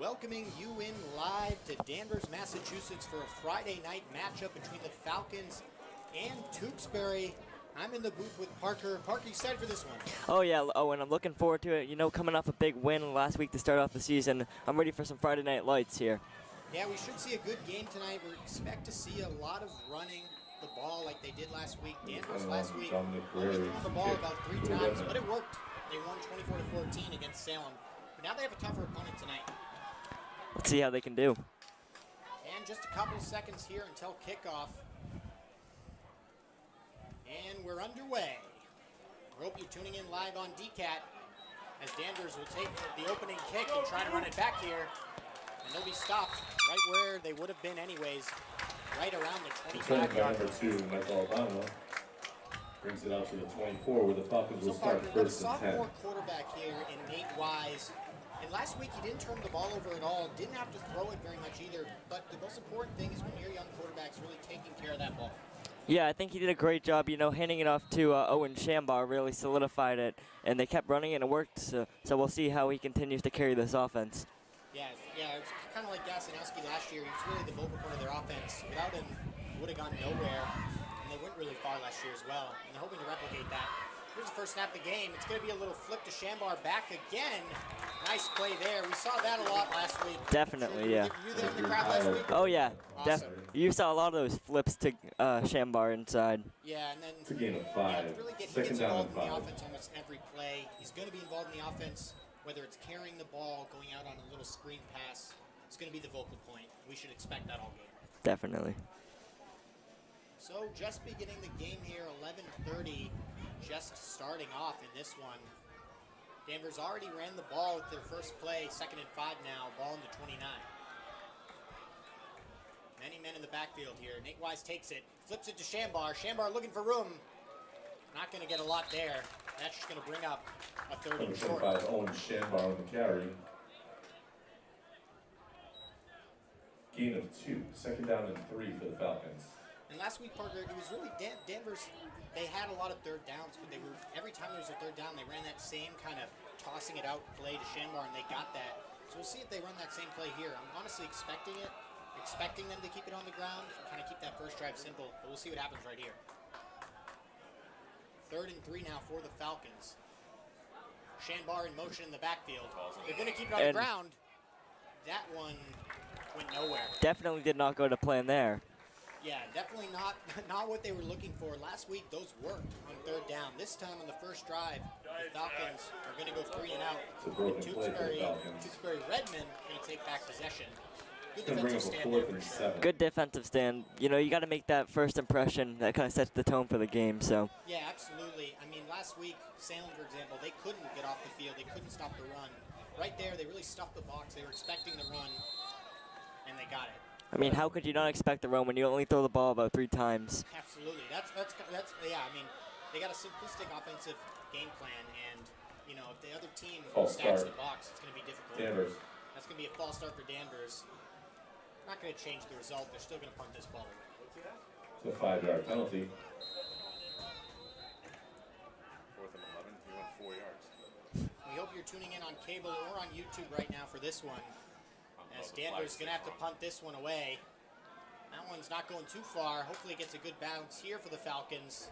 welcoming you in live to Danvers, Massachusetts for a Friday night matchup between the Falcons and Tewksbury. I'm in the booth with Parker. Parker, you excited for this one? Oh yeah, and I'm looking forward to it. You know, coming off a big win last week to start off the season, I'm ready for some Friday night lights here. Yeah, we should see a good game tonight. We expect to see a lot of running the ball like they did last week. Danvers last week only threw the ball about 3 times, but it worked. They won 24-14 against Salem. But now they have a tougher opponent tonight. Let's see how they can do. And just a couple seconds here until kickoff. And we're underway. I hope you're tuning in live on DCAT as Danvers will take the opening kick and try to run it back here. And they'll be stopped right where they would have been anyways, right around the 25-yard line. Number 2, Michael Obama, brings it out to the 24, where the Falcons will start first and 10. Sophomore quarterback here in Nate Wise. And last week he didn't turn the ball over at all, didn't have to throw it very much either. But the most important thing is when your young quarterback's really taking care of that ball. Yeah, I think he did a great job, you know, handing it off to Owen Shambar, really solidified it, and they kept running and it worked, so we'll see how he continues to carry this offense. Yeah, it's kind of like Gasanowski last year. He was really the vocal point of their offense. Without him, it would have gone nowhere, and they went really far last year as well, and they're hoping to replicate that. Here's the first snap of the game. It's going to be a little flip to Shambar back again. Nice play there. We saw that a lot last week. Definitely, yeah. Were you there in the crowd last week? Oh, yeah. Awesome. You saw a lot of those flips to Shambar inside. Yeah, and then it's a game of 5. He gets involved in the offense almost every play. He's going to be involved in the offense, whether it's carrying the ball, going out on a little screen pass. It's going to be the vocal point. We should expect that all game. Definitely. So just beginning the game here, 11:30, just starting off in this one. Danvers already ran the ball with their first play, 2nd and 5 now, ball in the 29. Many men in the backfield here. Nate Wise takes it, flips it to Shambar. Shambar looking for room. Not going to get a lot there. That's just going to bring up a 3rd and short. Owen Shambar on the carry. Gain of 2, 2nd down and 3 for the Falcons. And last week, Parker, it was really Danvers. They had a lot of 3rd downs, but every time there was a 3rd down, they ran that same kind of tossing it out play to Shambar, and they got that. So we'll see if they run that same play here. I'm honestly expecting them to keep it on the ground and kind of keep that first drive simple, but we'll see what happens right here. 3rd and 3 now for the Falcons. Shambar in motion in the backfield. They're going to keep it on the ground. That one went nowhere. Definitely did not go to plan there. Yeah, definitely not what they were looking for. Last week, those worked on 3rd down. This time on the first drive, the Falcons are going to go 3 and out. And Tewksbury Redmond going to take back possession. Good defensive stand there for sure. Good defensive stand. You know, you got to make that first impression. That kind of sets the tone for the game. So. Yeah, absolutely. I mean, last week, Salem, for example, they couldn't get off the field. They couldn't stop the run. Right there, they really stuffed the box. They were expecting the run, and they got it. I mean, how could you not expect the run when you only throw the ball about 3 times? Absolutely. That's yeah. I mean, they got a simplistic offensive game plan, and you know, if the other team stacks the box, it's going to be difficult. Danvers. That's going to be a false start for Danvers. Not going to change the result. They're still going to punt this ball away. It's a 5-yard penalty. 4th and 11. You went 4 yards. We hope you're tuning in on cable or on YouTube right now for this one. As Danvers going to have to punt this one away. That one's not going too far. Hopefully it gets a good bounce here for the Falcons.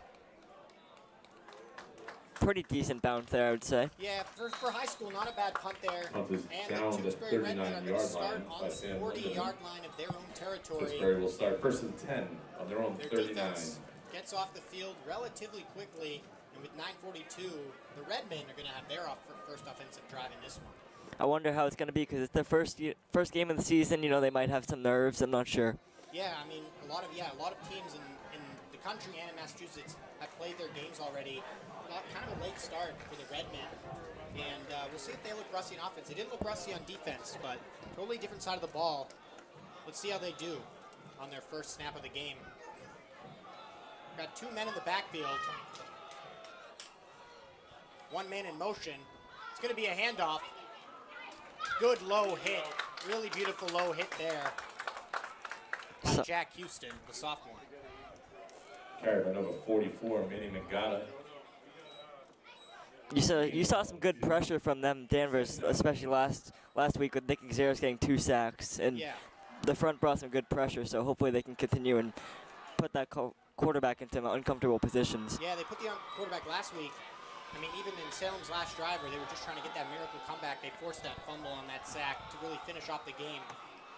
Pretty decent bounce there, I would say. Yeah, for high school, not a bad punt there. And the Tewksbury Redmen are going to start on the 40-yard line of their own territory. Tewksbury will start first and 10 on their own 39. Defense gets off the field relatively quickly, and with 9:42, the Redmen are going to have their first offensive drive in this one. I wonder how it's going to be because it's their first game of the season. You know, they might have some nerves. I'm not sure. Yeah, I mean, a lot of teams in the country and in Massachusetts have played their games already. Kind of a late start for the Redmen, and we'll see if they look rusty on offense. They didn't look rusty on defense, but totally different side of the ball. Let's see how they do on their first snap of the game. Got 2 men in the backfield. 1 man in motion. It's going to be a handoff. Good low hit. Really beautiful low hit there by Jack Houston, the sophomore. Carried by number 44, Manny Mangata. You saw some good pressure from them, Danvers, especially last week with Nick Xeris getting 2 sacks, and Yeah. the front brought some good pressure. So hopefully they can continue and put that quarterback into uncomfortable positions. Yeah, they put the quarterback last week. I mean, even in Salem's last drive, where they were just trying to get that miracle comeback, they forced that fumble on that sack to really finish off the game.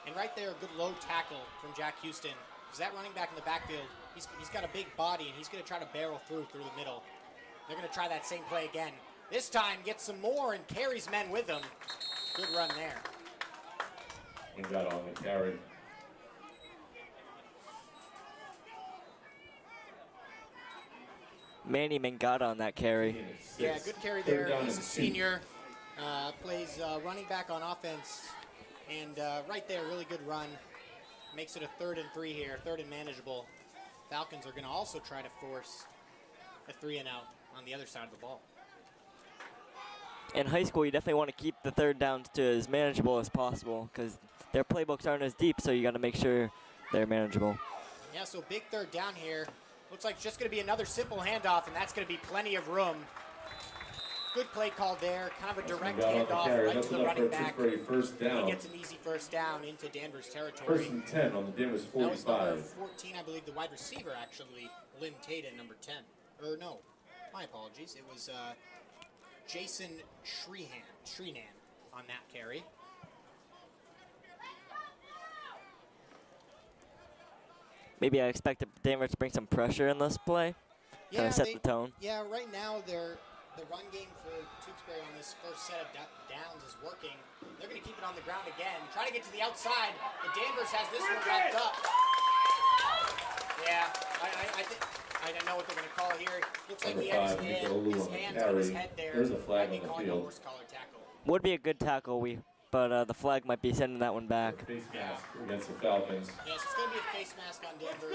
And right there, a good low tackle from Jack Houston. Because that running back in the backfield, he's got a big body, and he's going to try to barrel through the middle. They're going to try that same play again. This time, gets some more and carries men with him. Good run there. And got on the carry. Manny Mangata on that carry. Yeah, good carry there. He's a senior. Plays running back on offense. And right there, really good run. Makes it a 3rd and 3 here, 3rd and manageable. Falcons are going to also try to force a 3 and out on the other side of the ball. In high school, you definitely want to keep the 3rd downs to as manageable as possible because their playbooks aren't as deep, so you got to make sure they're manageable. Yeah, so big 3rd down here. Looks like it's just going to be another simple handoff, and that's going to be plenty of room. Good play called there, kind of a direct handoff right to the running back. First down. He gets an easy 1st down into Danvers territory. 1st and 10 on the Danvers 45. That was number 14, I believe, the wide receiver, actually, Lynn Tata, number 10. Or no, my apologies. It was Jason Shrehan on that carry. Maybe I expect Danvers to bring some pressure in this play, kind of set the tone. Yeah, right now the run game for Tewksbury on this first set of downs is working. They're going to keep it on the ground again. Try to get to the outside, but Danvers has this one wrapped up. Yeah, I don't know what they're going to call here. Looks like he had his hands on his head there. There's a flag on the field. Horse collar tackle. Would be a good tackle, but the flag might be sending that one back. Face mask against the Falcons. Yes, it's going to be a face mask on Danvers.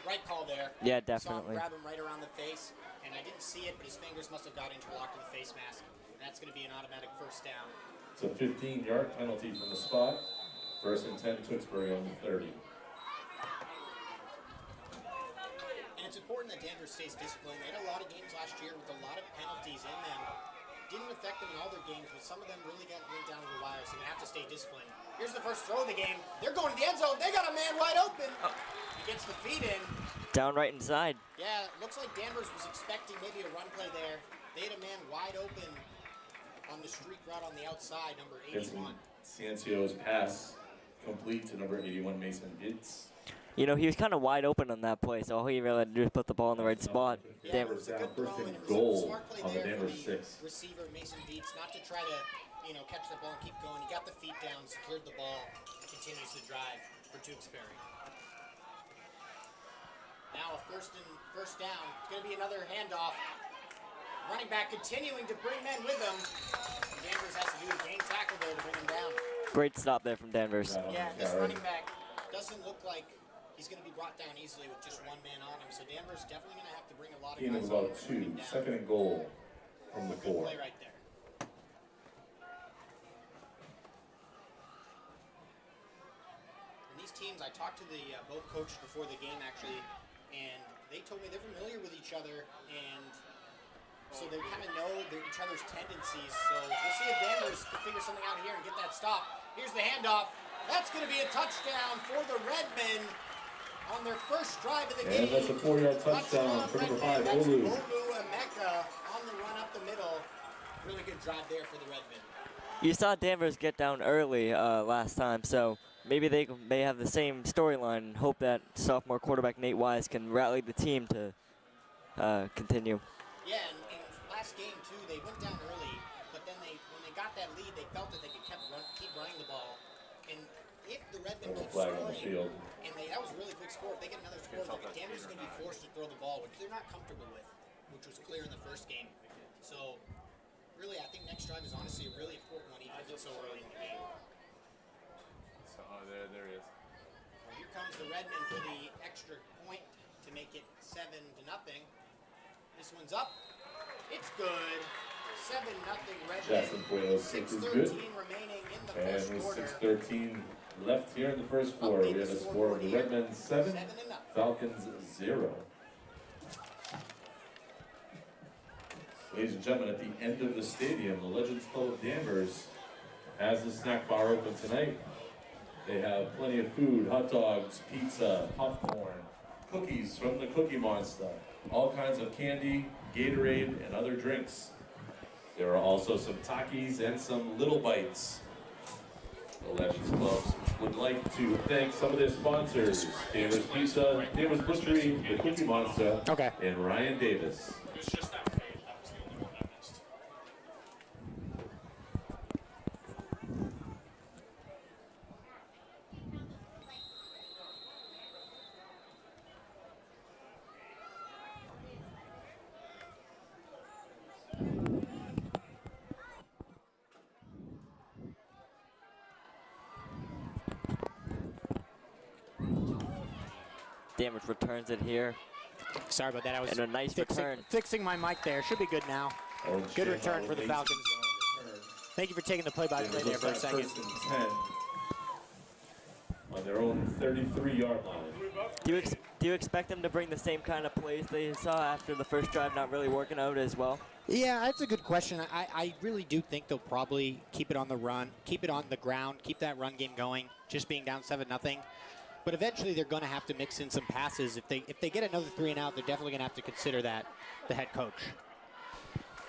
Right call there. Yeah, definitely. Saw him grab him right around the face, and I didn't see it, but his fingers must have got interlocked in the face mask. And that's going to be an automatic 1st down. It's a 15-yard penalty from the spot. 1st and 10, Tewksbury on the 30. And it's important that Danvers stays disciplined. They had a lot of games last year with a lot of penalties in them. Didn't affect them in win all their games, but some of them really went down to the wire, so they have to stay disciplined. Here's the first throw of the game. They're going to the end zone. They got a man wide open. He gets the feet in. Down right inside. Yeah, looks like Danvers was expecting maybe a run play there. They had a man wide open on the streak route on the outside, number 81. Ciancio's pass complete to number 81, Mason Vitz. You know, he was kind of wide open on that play, so all he really had to do was put the ball in the right spot. Yeah, it was a good throw, and it was a smart play there for the receiver, Mason Vitz, not to try to, catch the ball and keep going. He got the feet down, secured the ball, continues to drive for Tewksbury. Now a first down. It's going to be another handoff. Running back continuing to bring men with him. Danvers has to do a game tackle there to bring him down. Great stop there from Danvers. Yeah, this running back doesn't look like he's going to be brought down easily with just one man on him. So Danvers definitely going to have to bring a lot of guys about on 2, 2nd and goal from the 4. Good play right there. And these teams, I talked to the both coaches before the game actually, and they told me they're familiar with each other, and so they kind of know each other's tendencies. So we'll see if Danvers can figure something out here and get that stop. Here's the handoff. That's going to be a touchdown for the Redmen on their first drive of the game. And that's a 4-yard touchdown for number 5, Olu. Olu Emeka on the run up the middle. Really good drive there for the Redmen. You saw Danvers get down early last time, so maybe they may have the same storyline and hope that sophomore quarterback Nate Wise can rally the team to continue. Yeah, and last game too, they went down early, but then when they got that lead, they felt that they could keep running the ball. And if the Redmen keep scoring, and that was a really quick score, if they get another score, Danvers is going to be forced to throw the ball, which they're not comfortable with, which was clear in the first game. So, really, I think next drive is honestly a really important one, even if it's so early in the game. So, there he is. Well, here comes the Redmen for the extra point to make it 7-0. This one's up. It's good. 7-0 Redmen. 6:13 remaining in the first quarter. 6:13 left here in the first quarter. We have a score of the Redmen 7, Falcons 0. Ladies and gentlemen, at the end of the stadium, the Legends Club of Danvers has the snack bar open tonight. They have plenty of food, hot dogs, pizza, popcorn, cookies from the Cookie Monster, all kinds of candy, Gatorade, and other drinks. There are also some Takis and some Little Bites. The Legends Club would like to thank some of their sponsors, Danvers Pizza, Danvers Butchery, the Cookie Monster, and Ryan Davis. Danvers returns it here. Sorry about that. I was and a nice return. Fixing my mic there. Should be good now. Good return for the Falcons. Thank you for taking the play-by-play there for a second. First and 10 on their own 33-yard line. Do you expect them to bring the same kind of plays they saw after the first drive not really working out as well? Yeah, that's a good question. I really do think they'll probably keep it on the run, keep it on the ground, keep that run game going, just being down 7-0. But eventually they're going to have to mix in some passes. If they get another 3 and out, they're definitely going to have to consider that, the head coach.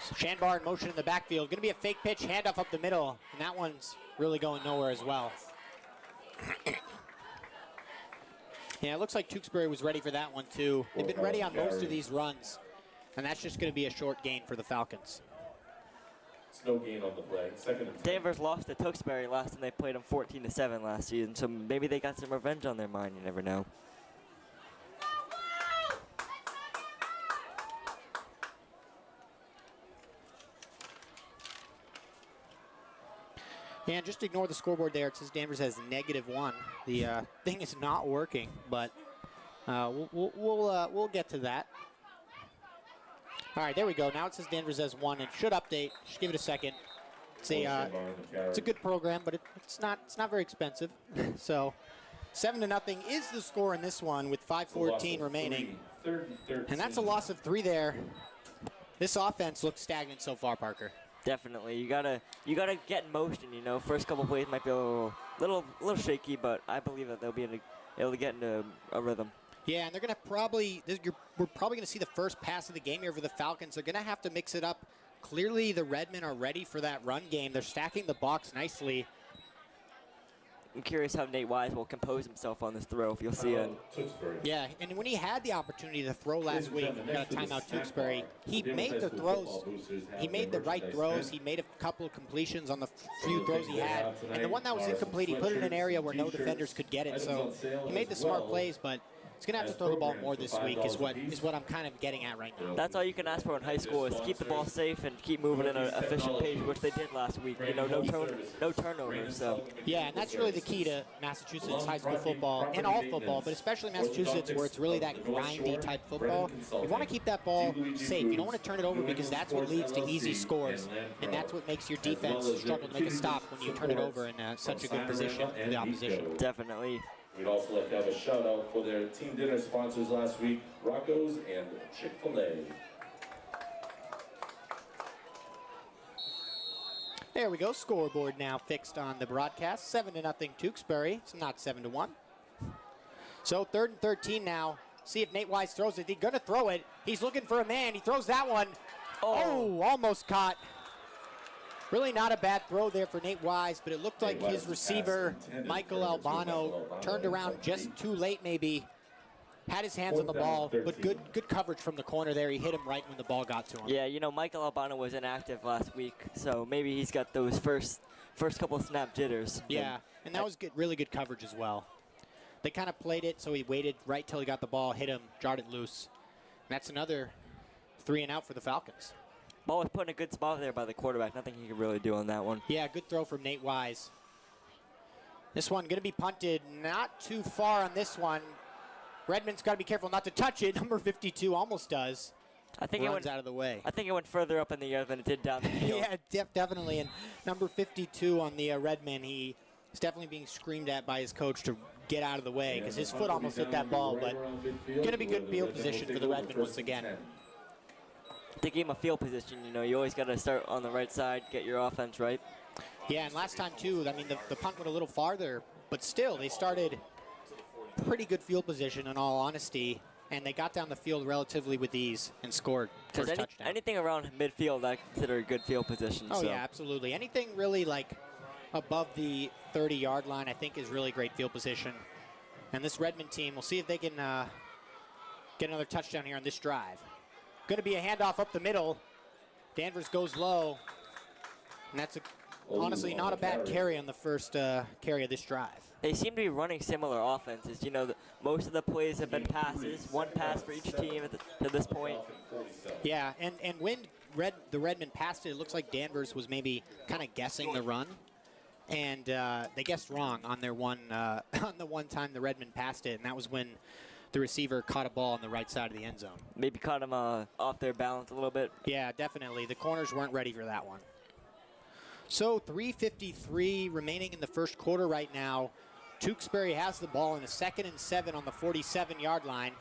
So Shanbar in motion in the backfield. Going to be a fake pitch, handoff up the middle. And that one's really going nowhere as well. Yeah, it looks like Tewksbury was ready for that one too. They've been ready on most of these runs. And that's just going to be a short gain for the Falcons. It's no gain on the play. Second and 10. Danvers lost to Tewksbury last time they played them 14-7 last season, so maybe they got some revenge on their mind. You never know. Yeah, and just ignore the scoreboard there. It says Danvers has -1. The thing is not working, but we'll get to that. All right, there we go. Now it says Danvers has 1. It should update. Just give it a second. It's a good program, but it's not very expensive. So 7-0 is the score in this one with 5:14 remaining. And that's a loss of 3 there. This offense looks stagnant so far, Parker. Definitely, you gotta get in motion. You know, first couple plays might be a little shaky, but I believe that they'll be able to get into a rhythm. Yeah, and they're going to we're probably going to see the first pass of the game here for the Falcons. They're going to have to mix it up. Clearly, the Redmen are ready for that run game. They're stacking the box nicely. I'm curious how Nate Wise will compose himself on this throw, if you'll see it. Yeah, and when he had the opportunity to throw last week, timeout Tewksbury, he made the throws. He made the right throws. He made a couple of completions on the few throws he had. And the one that was incomplete, he put it in an area where no defenders could get it. So he made the smart plays, but he's going to have to throw the ball more this week is what I'm kind of getting at right now. That's all you can ask for in high school is keep the ball safe and keep moving in an efficient pace, which they did last week. You know, no turnovers. So. Yeah, and that's really the key to Massachusetts high school football and all football, but especially Massachusetts where it's really that grindy type football. You want to keep that ball safe. You don't want to turn it over because that's what leads to easy scores, and that's what makes your defense struggle to make a stop when you turn it over in such a good position for the opposition. Definitely. We'd also like to have a shout out for their team dinner sponsors last week, Rocco's and Chick-fil-A. There we go. Scoreboard now fixed on the broadcast. 7-0 Tewksbury. It's not 7-1. So 3rd and 13 now. See if Nate Wise throws it. He's going to throw it. He's looking for a man. He throws that one. Oh, almost caught. Really not a bad throw there for Nate Wise, but it looked like his receiver, Michael Albano, turned around just too late maybe. Had his hands on the ball, but good coverage from the corner there. He hit him right when the ball got to him. Yeah, you know, Michael Albano was inactive last week, so maybe he's got those first couple of snap jitters. Yeah, and that was good, really good coverage as well. They kind of played it, so he waited right till he got the ball, hit him, jarred it loose. And that's another 3 and out for the Falcons. Ball was put in a good spot there by the quarterback. Nothing he could really do on that one. Yeah, good throw from Nate Wise. This one going to be punted not too far on this one. Redmond's got to be careful not to touch it. Number 52 almost does. I think runs out of the way. I think it went further up in the air than it did down the field. Yeah, definitely. And number 52 on the Redmond, he's definitely being screamed at by his coach to get out of the way because his foot almost hit that ball. But going to be good field position for the Redmond once again. the game of field position. You know, you always got to start on the right side, get your offense right. Yeah, and last time too, I mean, the punt went a little farther, but still, they started pretty good field position in all honesty, and they got down the field relatively with ease and scored first touchdown. Anything around midfield, I consider a good field position. Oh, yeah, absolutely. Anything really like above the 30-yard line, I think, is really great field position. And this Redmond team, we'll see if they can get another touchdown here on this drive. Going to be a handoff up the middle. Danvers goes low, and that's honestly not a bad carry on the first carry of this drive. They seem to be running similar offenses. You know, most of the plays have been passes, one pass for each team at this point. Yeah, and when the Redmond passed it, it looks like Danvers was maybe kind of guessing the run, and they guessed wrong on their on the one time the Redmond passed it, and that was when the receiver caught a ball on the right side of the end zone. Maybe caught him off their balance a little bit. Yeah, definitely. The corners weren't ready for that one. So 3:53 remaining in the first quarter right now. Tewksbury has the ball in a 2nd and 7 on the 47-yard line.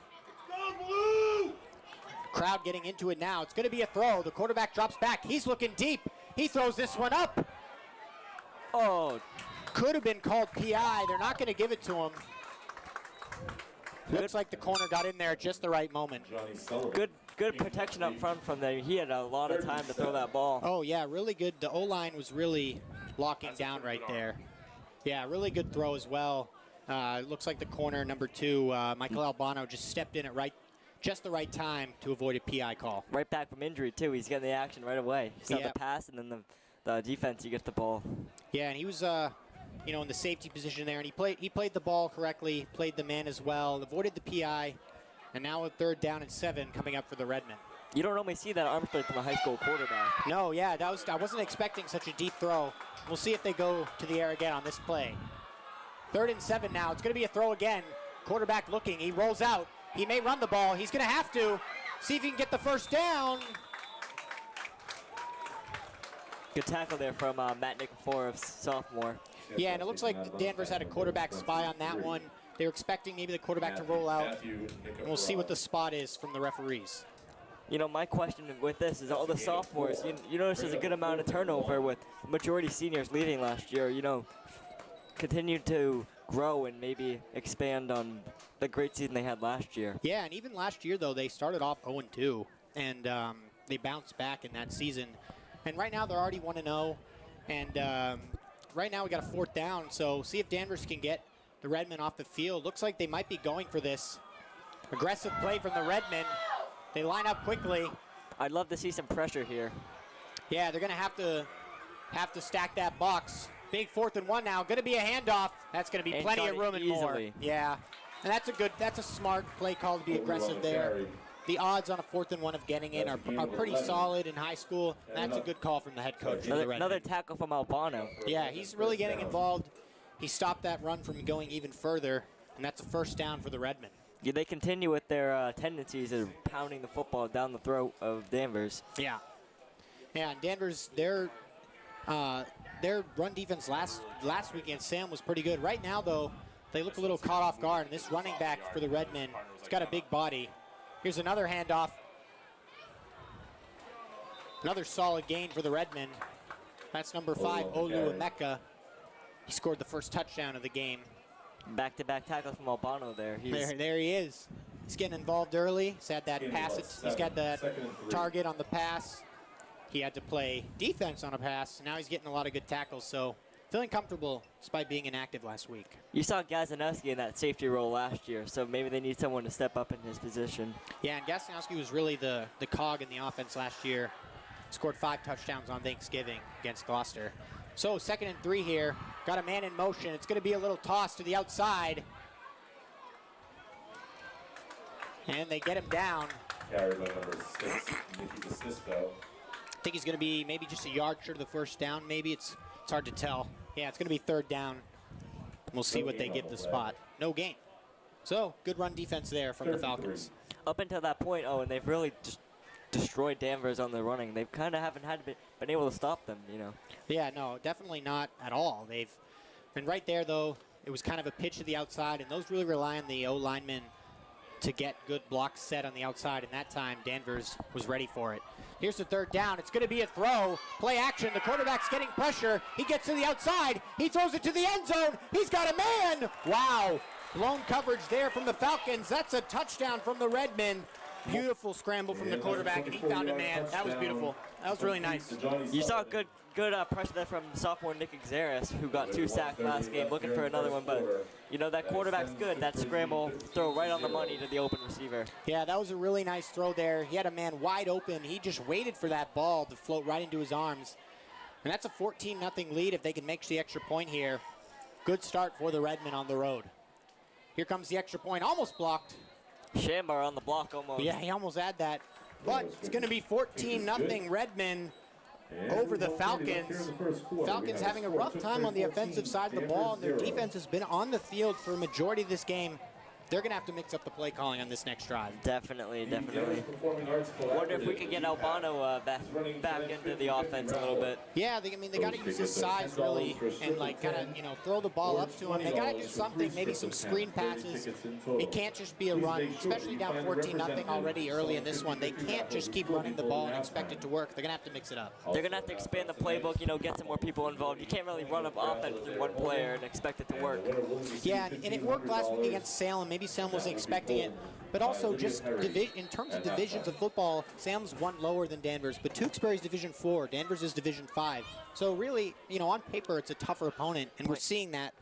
Crowd getting into it now. It's going to be a throw. The quarterback drops back. He's looking deep. He throws this one up. Oh. Could have been called PI. They're not going to give it to him. Looks like the corner got in there at just the right moment. Good protection up front from there. He had a lot of time to throw that ball. Oh, yeah, really good. The O-line was really locking down right there. Yeah, really good throw as well. It looks like the corner, number 2, Michael Albano, just stepped in at just the right time to avoid a PI call. Right back from injury, too. He's getting the action right away. He saw the pass, and then the defense, he gets the ball. Yeah, and he was, you know, in the safety position there, and he played the ball correctly, played the man as well, avoided the PI, and now a 3rd down and 7 coming up for the Redmen. You don't normally see that arm strength from a high school quarterback. No, yeah, I wasn't expecting such a deep throw. We'll see if they go to the air again on this play. 3rd and 7 now. It's going to be a throw again. Quarterback looking. He rolls out. He may run the ball. He's going to have to. See if he can get the first down. Good tackle there from Matt Nikiforov, sophomore. Yeah, and it looks like Danvers had a quarterback spy on that one. They were expecting maybe the quarterback to roll out. And we'll see what the spot is from the referees. You know, my question with this is all the sophomores, you notice there's a good amount of turnover with majority seniors leaving last year. You know, continue to grow and maybe expand on the great season they had last year. Yeah, and even last year, though, they started off 0-2, and they bounced back in that season. And right now, they're already 1-0, and right now we got a 4th down, so see if Danvers can get the Redmen off the field. Looks like they might be going for this. Aggressive play from the Redmen. They line up quickly. I'd love to see some pressure here. Yeah, they're going to have to stack that box. Big 4th and 1 now. Going to be a handoff. That's going to be plenty of room and more. Yeah, and that's a smart play call to be aggressive there. The odds on a 4th and 1 of getting in are pretty solid in high school. That's a good call from the head coach. Another tackle from Albano. Yeah, he's really getting involved. He stopped that run from going even further, and that's a 1st down for the Redmen. Yeah, they continue with their tendencies of pounding the football down the throat of Danvers. Yeah. Yeah, and Danvers, their run defense last week against Sam was pretty good. Right now, though, they look a little caught off guard, and this running back for the Redmen, he's got a big body. Here's another handoff. Another solid gain for the Redmen. That's number 5, Olu Emeka. He scored the first touchdown of the game. Back-to-back tackles from Albano there. There he is. He's getting involved early. He's had that pass. He's got that target on the pass. He had to play defense on a pass. Now he's getting a lot of good tackles, so feeling comfortable despite being inactive last week. You saw Gazanowski in that safety role last year, so maybe they need someone to step up in his position. Yeah, and Gazanowski was really the cog in the offense last year. Scored 5 touchdowns on Thanksgiving against Gloucester. So 2nd and 3 here. Got a man in motion. It's going to be a little toss to the outside. And they get him down. Carried by number 6, Nicky DeSisto. I think he's going to be maybe just a yard short of the first down. Maybe it's hard to tell. Yeah, it's going to be 3rd down. We'll see what they give the spot. No gain. So good run defense there from the Falcons. Up until that point, and they've really just destroyed Danvers on the running. They kind of haven't been able to stop them, you know. Yeah, no, definitely not at all. They've been right there, though. It was kind of a pitch to the outside, and those really rely on the O linemen to get good blocks set on the outside, and that time Danvers was ready for it. Here's the third down. It's going to be a throw. Play action. The quarterback's getting pressure. He gets to the outside. He throws it to the end zone. He's got a man. Wow. Blown coverage there from the Falcons. That's a touchdown from the Redmen. Beautiful scramble from the quarterback, and he found a man. That was beautiful. That was really nice. You saw good pressure there from sophomore Nick Xeris, who got 2 sacks last game, looking for another one. But, you know, that quarterback's good. That scramble, throw right on the money to the open receiver. Yeah, that was a really nice throw there. He had a man wide open. He just waited for that ball to float right into his arms. And that's a 14-0 lead if they can make the extra point here. Good start for the Redmen on the road. Here comes the extra point, almost blocked. Shambar on the block almost. Yeah, he almost had that. But it's going to be 14-0 Redmen over the Falcons. Falcons having a rough time on the offensive side of the ball, and their defense has been on the field for a majority of this game. They're going to have to mix up the play calling on this next drive. Definitely. Wonder if we can get Albano back into the offense a little bit. Yeah, they got to use his size really and like kind of throw the ball up to him. They got to do something, maybe some screen passes. It can't just be a run, especially down 14-0 already early in this one. They can't just keep running the ball and expect it to work. They're going to have to mix it up. They're going to have to expand the playbook, get some more people involved. You can't really run up offense with one player and expect it to work. Yeah, and it worked last week against Salem. Maybe Salem wasn't expecting it, but also just in terms of divisions of football, Salem's one lower than Danvers, but Tewksbury's Division 4, Danvers is Division 5. So really, on paper, it's a tougher opponent, and we're seeing that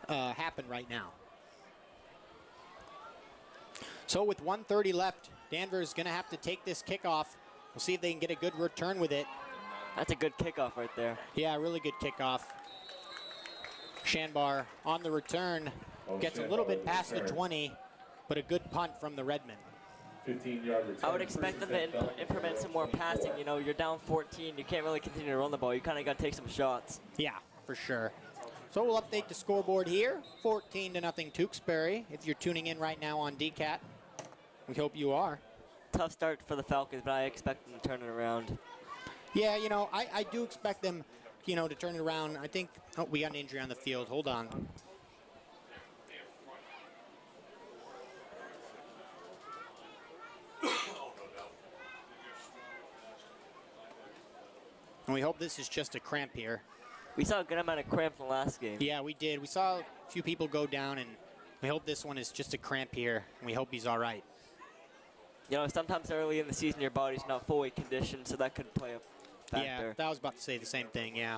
happen right now. So with 1:30 left, Danvers is going to have to take this kickoff. We'll see if they can get a good return with it. That's a good kickoff right there. Yeah, really good kickoff. Shanbar on the return. Gets a little bit past the 20, but a good punt from the Redmen. 15-yard return. I would expect them to implement some more passing. You're down 14. You can't really continue to run the ball. You kind of got to take some shots. Yeah, for sure. So we'll update the scoreboard here. 14-0 Tewksbury. If you're tuning in right now on DCAT, we hope you are. Tough start for the Falcons, but I expect them to turn it around. Yeah, I do expect them, to turn it around. I think, we got an injury on the field. Hold on. And we hope this is just a cramp here. We saw a good amount of cramp in the last game. Yeah, we did. We saw a few people go down, and we hope this one is just a cramp here, and we hope he's all right. Sometimes early in the season your body's not fully conditioned, so that could play a factor. Yeah, I was about to say the same thing, yeah.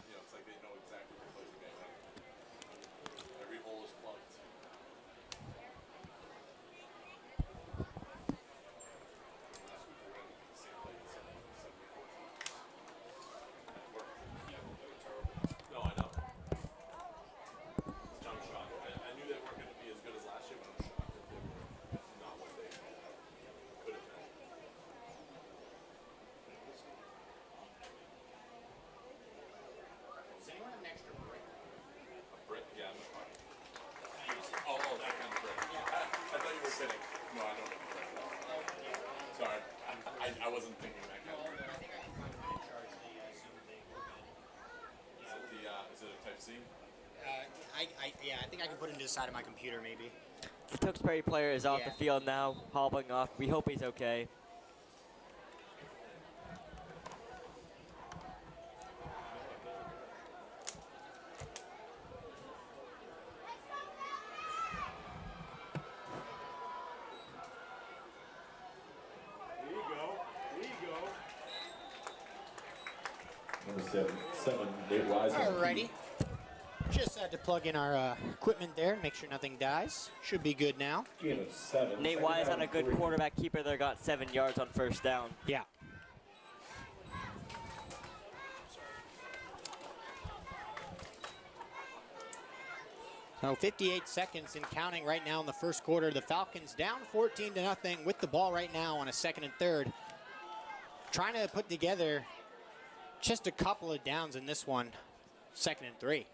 I wasn't thinking that kind of thing. I think I can find my charge the Zoom thing. Is it a Type C? Yeah, I think I can put it into the side of my computer maybe. The Tewksbury player is off the field now, hobbling off. We hope he's okay. Alrighty. Just had to plug in our equipment there and make sure nothing dies. Should be good now. Nate Wise on a good quarterback keeper there, got 7 yards on first down. Yeah. So 58 seconds and counting right now in the first quarter. The Falcons down 14-0 with the ball right now on a 2nd and 3rd. Trying to put together just a couple of downs in this one. 2nd and 3.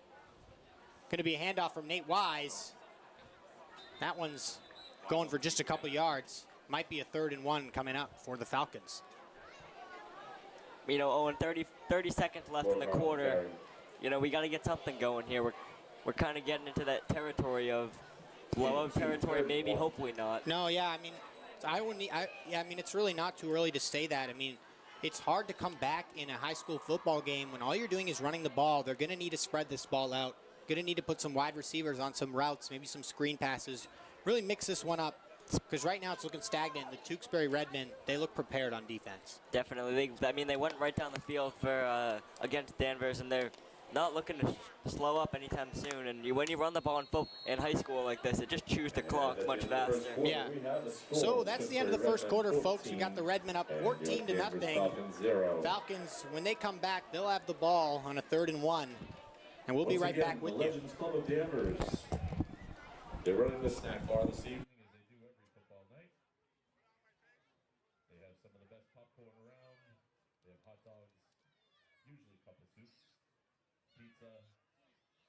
Going to be a handoff from Nate Wise. That one's going for just a couple yards. Might be a 3rd and 1 coming up for the Falcons. Owen, 30 seconds left in the quarter. We got to get something going here. We're kind of getting into that territory of blowout territory, maybe, hopefully not. No, yeah, I mean, I wouldn't. Yeah, I mean, it's really not too early to say that. I mean, it's hard to come back in a high school football game when all you're doing is running the ball. They're going to need to spread this ball out. Going to need to put some wide receivers on some routes, maybe some screen passes. Really mix this one up, because right now it's looking stagnant. The Tewksbury Redmen, they look prepared on defense. Definitely. They went right down the field for against Danvers, and they're not looking to slow up anytime soon. And when you run the ball in high school like this, it just chews the clock much faster. Yeah. So that's the end of the first quarter, folks. We got the Redmen up 14-0. Falcons, when they come back, they'll have the ball on a 3rd and 1. And we'll be right back with the you. Legends Club of Danvers. They're running the snack bar this evening, as they do every football night. They have some of the best popcorn around. They have hot dogs, usually couple soups, pizza,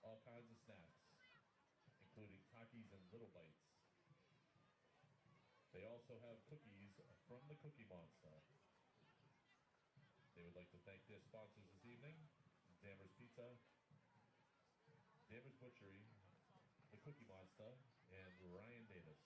all kinds of snacks, including Takis and Little Bites. They also have cookies from the Cookie Monster. They would like to thank their sponsors this evening, Danvers Pizza, Danvers Butchery, the Cookie Monster, and Ryan Davis.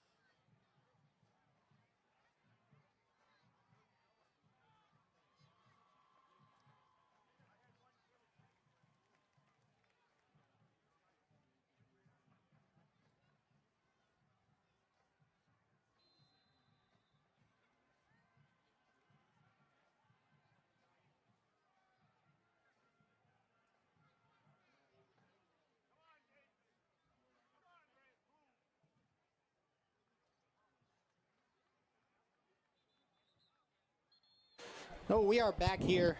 Oh, we are back here,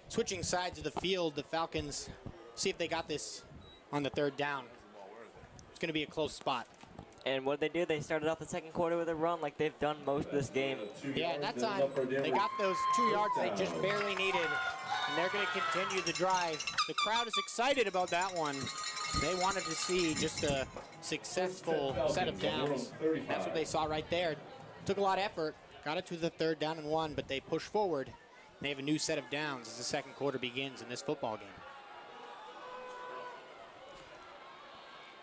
switching sides of the field. The Falcons see if they got this on the 3rd down. It's going to be a close spot. And what they do, they started off the second quarter with a run like they've done most of this game. Yeah, and that time they got those 2 yards they just barely needed, and they're going to continue the drive. The crowd is excited about that one. They wanted to see just a successful set of downs. That's what they saw right there. Took a lot of effort. Got it to the 3rd down and 1, but they push forward. They have a new set of downs as the second quarter begins in this football game.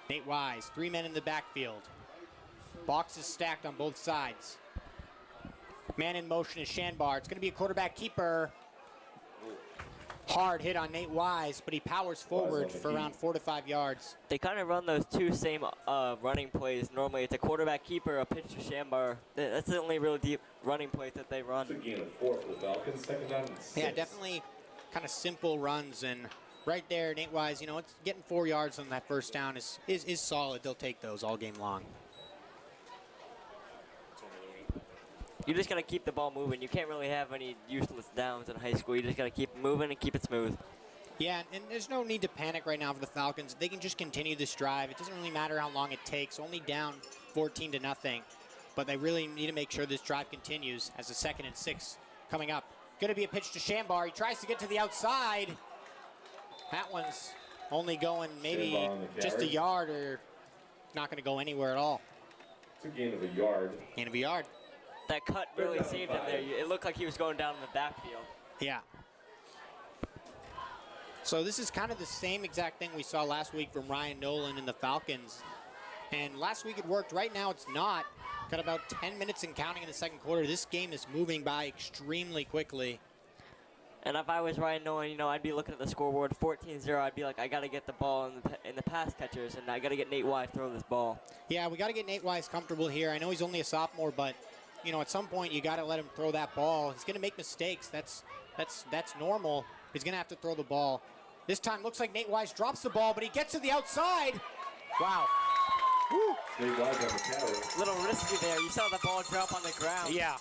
Nate Wise, 3 men in the backfield. Boxes stacked on both sides. Man in motion is Shanbar. It's going to be a quarterback keeper. Hard hit on Nate Wise, but he powers forward for around 4 to 5 yards. They kind of run those two same running plays. Normally it's a quarterback keeper, a pitch to Shambar. That's the only real deep running plays that they run. It's a gain of 4 for the Falcons, 2nd down and 6. Yeah, definitely kind of simple runs. And right there, Nate Wise, it's getting 4 yards on that 1st down is solid. They'll take those all game long. You just got to keep the ball moving. You can't really have any useless downs in high school. You just got to keep it moving and keep it smooth. Yeah, and there's no need to panic right now for the Falcons. They can just continue this drive. It doesn't really matter how long it takes. Only down 14-0. But they really need to make sure this drive continues as a 2nd and 6 coming up. Going to be a pitch to Shambar. He tries to get to the outside. That one's only going maybe just a yard or not going to go anywhere at all. It's a gain of a yard. Gain of a yard. That cut really saved him there. It looked like he was going down in the backfield. Yeah. So this is kind of the same exact thing we saw last week from Ryan Nolan and the Falcons. And last week it worked. Right now it's not. Got about 10 minutes and counting in the second quarter. This game is moving by extremely quickly. And if I was Ryan Nolan, I'd be looking at the scoreboard, 14-0. I'd be like, I got to get the ball in the pass catchers, and I got to get Nate Wise to throw this ball. Yeah, we got to get Nate Wise comfortable here. I know he's only a sophomore, but at some point you got to let him throw that ball. He's going to make mistakes. That's normal. He's going to have to throw the ball. This time looks like Nate Wise drops the ball, but he gets to the outside. Wow. Woo. Nate Wise on the carry. Little risky there. You saw the ball drop on the ground. Yeah.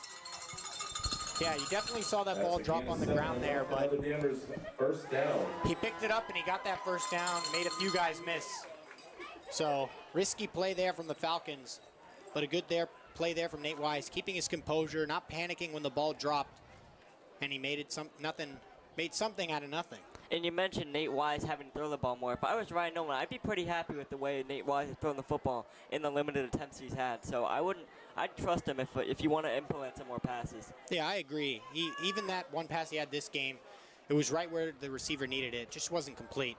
Yeah, you definitely saw that ball drop on the ground there, but Danvers 1st down. he picked it up and he got that 1st down, made a few guys miss. So risky play there from the Falcons, but a good play there from Nate Wise, keeping his composure, not panicking when the ball dropped, and he made something out of nothing. And you mentioned Nate Wise having to throw the ball more. If I was Ryan Nolan, I'd be pretty happy with the way Nate Wise has thrown the football in the limited attempts he's had. So I'd trust him if you want to implement some more passes. Yeah, I agree. Even that one pass he had this game, it was right where the receiver needed it. Just wasn't complete.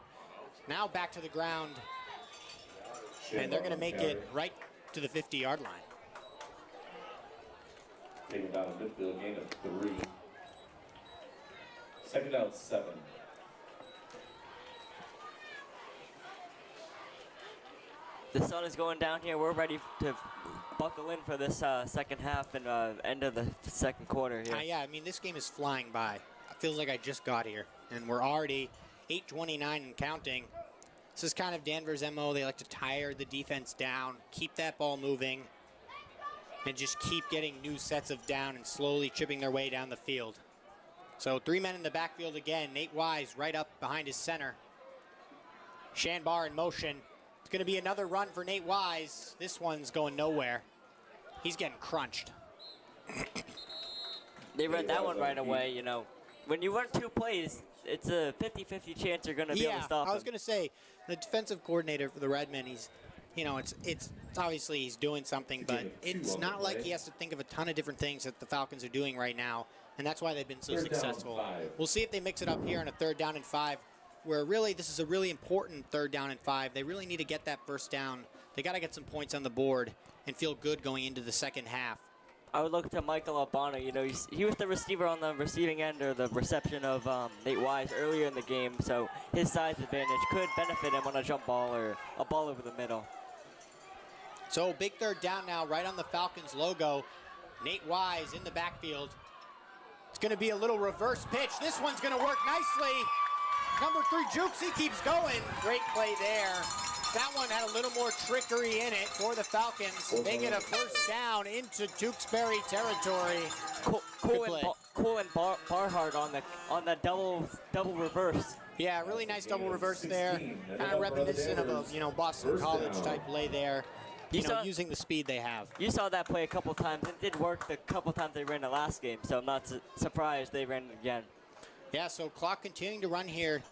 Now back to the ground, and they're going to make it right to the 50-yard line. Taking down a midfield gain of 3. Second down, 7. The sun is going down here. We're ready to buckle in for this second half and end of the second quarter here. Yeah, I mean, this game is flying by. It feels like I just got here, and we're already 8:29 and counting. This is kind of Danvers' MO. They like to tire the defense down, keep that ball moving, and just keep getting new sets of down and slowly chipping their way down the field. So 3 men in the backfield again. Nate Wise right up behind his center. Shanbar in motion. It's going to be another run for Nate Wise. This one's going nowhere. He's getting crunched. They read that one right away, you know. When you run 2 plays, it's a 50-50 chance you're going to be able to stop him. I was going to say, the defensive coordinator for the Redmen, he's, you know, it's obviously he's doing something, but it's not like he has to think of a ton of different things that the Falcons are doing right now, and that's why they've been so successful. We'll see if they mix it up here on a 3rd down and 5, where really this is a really important 3rd down and 5. They really need to get that first down. They got to get some points on the board and feel good going into the second half. I would look to Michael Albano. You know, he was the receiver on the receiving end or the reception of Nate Wise earlier in the game, so his size advantage could benefit him on a jump ball or a ball over the middle. So big 3rd down now, right on the Falcons logo. Nate Wise in the backfield. It's going to be a little reverse pitch. This one's going to work nicely. Number 3, Jukes, he keeps going. Great play there. That one had a little more trickery in it for the Falcons. They get a first down into Tewksbury territory. Cool and Barhart on the double reverse. Yeah, really nice double reverse there. Kind of reminiscent of a Boston College type play there. Using the speed they have. You saw that play a couple times. It did work the couple times they ran the last game, so I'm not surprised they ran it again. Yeah, so clock continuing to run here.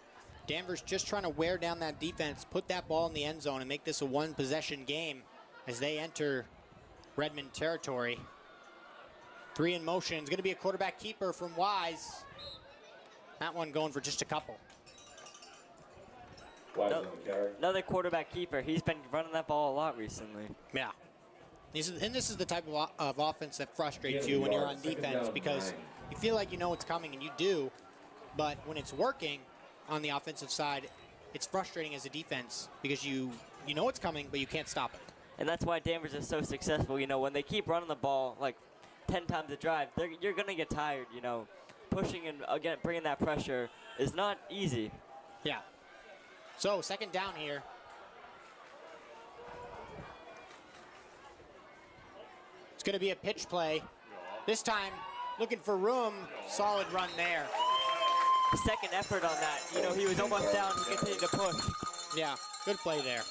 Danvers just trying to wear down that defense, put that ball in the end zone, and make this a 1-possession game as they enter Redmond territory. 3 in motion. It's going to be a quarterback keeper from Wise. That one going for just a couple. Another quarterback keeper. He's been running that ball a lot recently. Yeah. And this is the type of offense that frustrates you when you're on defense, because you feel like you know what's coming, and you do, but when it's working on the offensive side, it's frustrating as a defense because you know what's coming, but you can't stop it. And that's why Danvers is so successful. You know, when they keep running the ball like 10 times a drive, you're going to get tired, you know. Pushing and, again, bringing that pressure is not easy. Yeah. So, 2nd down here. It's going to be a pitch play. This time, looking for room. Solid run there. Second effort on that. You know, he was almost down. He continued to push. Yeah, good play there.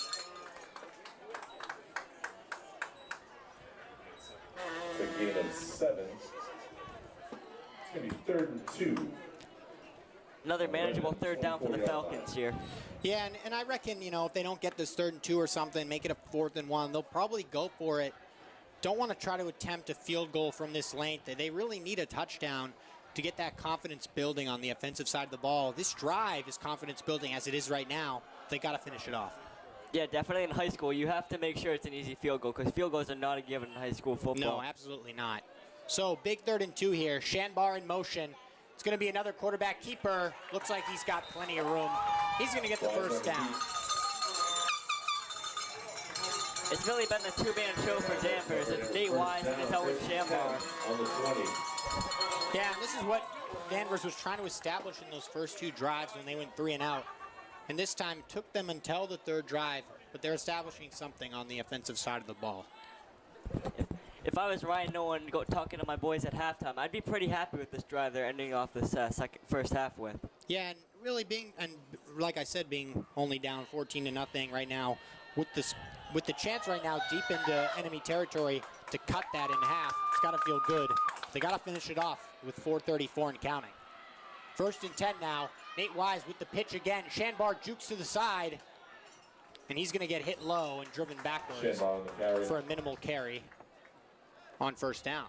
Big gain of 7. It's going to be 3rd and 2. Another manageable 3rd down for the Falcons here. Yeah, and I reckon, you know, if they don't get this 3rd and 2 or something, make it a 4th and 1, they'll probably go for it. Don't want to try to attempt a field goal from this length. They really need a touchdown to get that confidence building on the offensive side of the ball. This drive is confidence building as it is right now. They got to finish it off. Yeah, definitely in high school, you have to make sure it's an easy field goal because field goals are not a given in high school football. No, absolutely not. So big 3rd and 2 here. Shanbar in motion. It's going to be another quarterback keeper. Looks like he's got plenty of room. He's going to get the first down. It's really been the 2-man show for Danvers. It's Nate Wise and it's Owen Shanbar. On the 20. Yeah, and this is what Danvers was trying to establish in those first 2 drives when they went 3 and out. And this time took them until the 3rd drive, but they're establishing something on the offensive side of the ball. If I was Ryan Nolan talking to my boys at halftime, I'd be pretty happy with this drive they're ending off this first half with. Yeah, and really like I said, being only down 14-0 right now, with the chance right now deep into enemy territory to cut that in half, it's got to feel good. They got to finish it off with 4:34 and counting. 1st and 10 now. Nate Wise with the pitch again. Shanbar jukes to the side, and he's going to get hit low and driven backwards for a minimal carry on 1st down.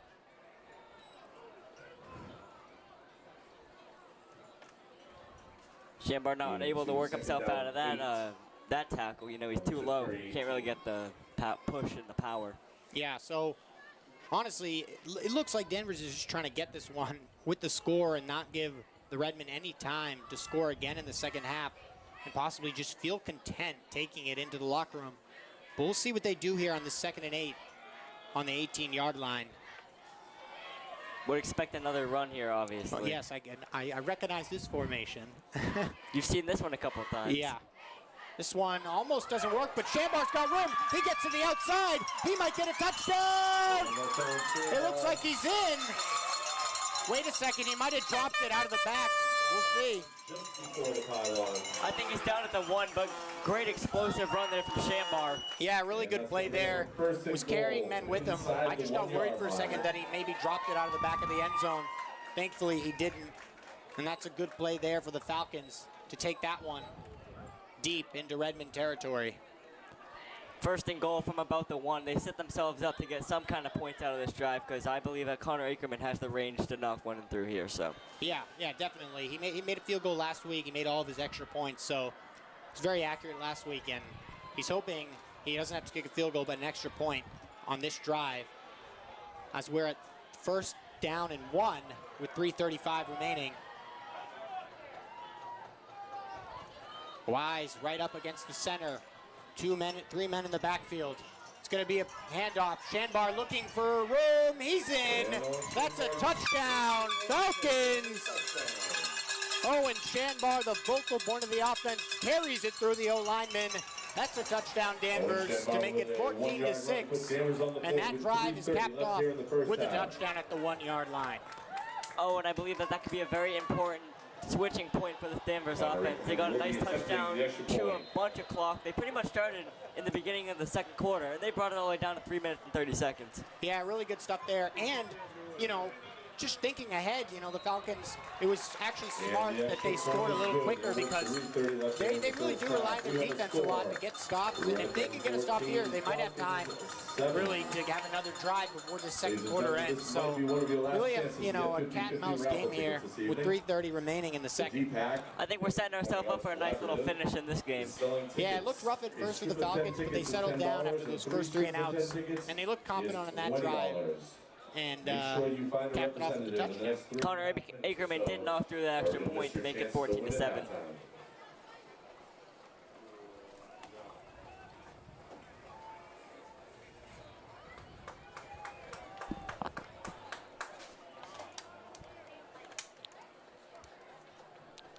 Shanbar not able to work himself out of that tackle. You know, he's too low. He can't really get the push and the power. Yeah, so honestly, it looks like Danvers is just trying to get this one with the score and not give the Redmen any time to score again in the second half and possibly just feel content taking it into the locker room. But we'll see what they do here on the 2nd and 8 on the 18-yard line. Would expect another run here, obviously. Oh, yes, I recognize this formation. You've seen this one a couple of times. Yeah. This one almost doesn't work, but Shambar's got room. He gets to the outside. He might get a touchdown. It looks like he's in. Wait a second, he might have dropped it out of the back. We'll see. I think he's down at the 1, but great explosive run there from Shambar. Yeah, really good play there. Was carrying men with him. I just got worried for a second that he maybe dropped it out of the back of the end zone. Thankfully, he didn't. And that's a good play there for the Falcons to take that one deep into Redmond territory. 1st and goal from about the 1. They set themselves up to get some kind of points out of this drive because I believe that Connor Ackerman has the range to knock one through here. So. Yeah, definitely. He made a field goal last week. He made all of his extra points, so it's very accurate last week. And he's hoping he doesn't have to kick a field goal, but an extra point on this drive. As we're at 1st down and 1 with 3:35 remaining. Wise right up against the center. 3 men in the backfield. It's going to be a handoff. Shambar looking for room. He's in. That's a touchdown. Falcons. Owen Shambar, the vocal point of the offense, carries it through the O-lineman. That's a touchdown, Danvers, to make it 14-6. And that drive is capped off with a touchdown at the 1-yard line. Oh, and I believe that could be a very important switching point for the Danvers offense. They got a nice touchdown to a bunch of clock. They pretty much started in the beginning of the 2nd quarter, and they brought it all the way down to 3 minutes and 30 seconds. Yeah, really good stuff there. And, just thinking ahead, the Falcons, it was actually smart that they scored a little quicker because they really do rely on their defense a lot to get stops. And if they can get a stop here, they might have time really to have another drive before the 2nd quarter ends. So really, a cat and mouse game here with 3:30 remaining in the 2nd. I think we're setting ourselves up for a nice little finish in this game. Yeah, it looked rough at first for the Falcons, but they settled down after those first 3 and outs. And they looked confident on that drive. And capped it off with the touchdown. Connor Ackerman did knock through the extra point to make it 14-7.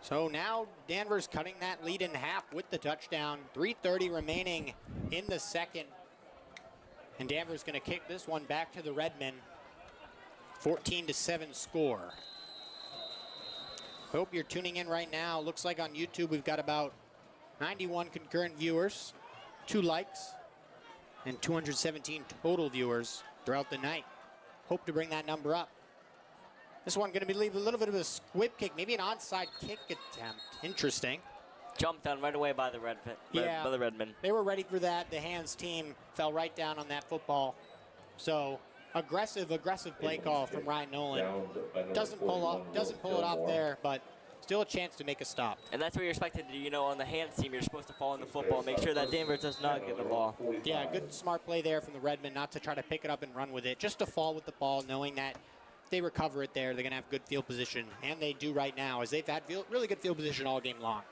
So now Danvers cutting that lead in half with the touchdown. 3:30 remaining in the 2nd. And Danvers going to kick this one back to the Redmen. 14-7 score. Hope you're tuning in right now. Looks like on YouTube we've got about 91 concurrent viewers, 2 likes, and 217 total viewers throughout the night. Hope to bring that number up. This one going to be a little bit of a squib kick, maybe an onside kick attempt. Interesting. Jumped on right away by the Redmen. They were ready for that. The hands team fell right down on that football. So aggressive play call from Ryan Nolan. Doesn't pull it off there, but still a chance to make a stop. And that's what you're expected to do. On the hands team, you're supposed to fall on the football, make sure that Danvers does not get the ball. Yeah, good smart play there from the Redmen, not to try to pick it up and run with it, just to fall with the ball, knowing that if they recover it there, they're going to have good field position, and they do right now, as they've had really good field position all game long.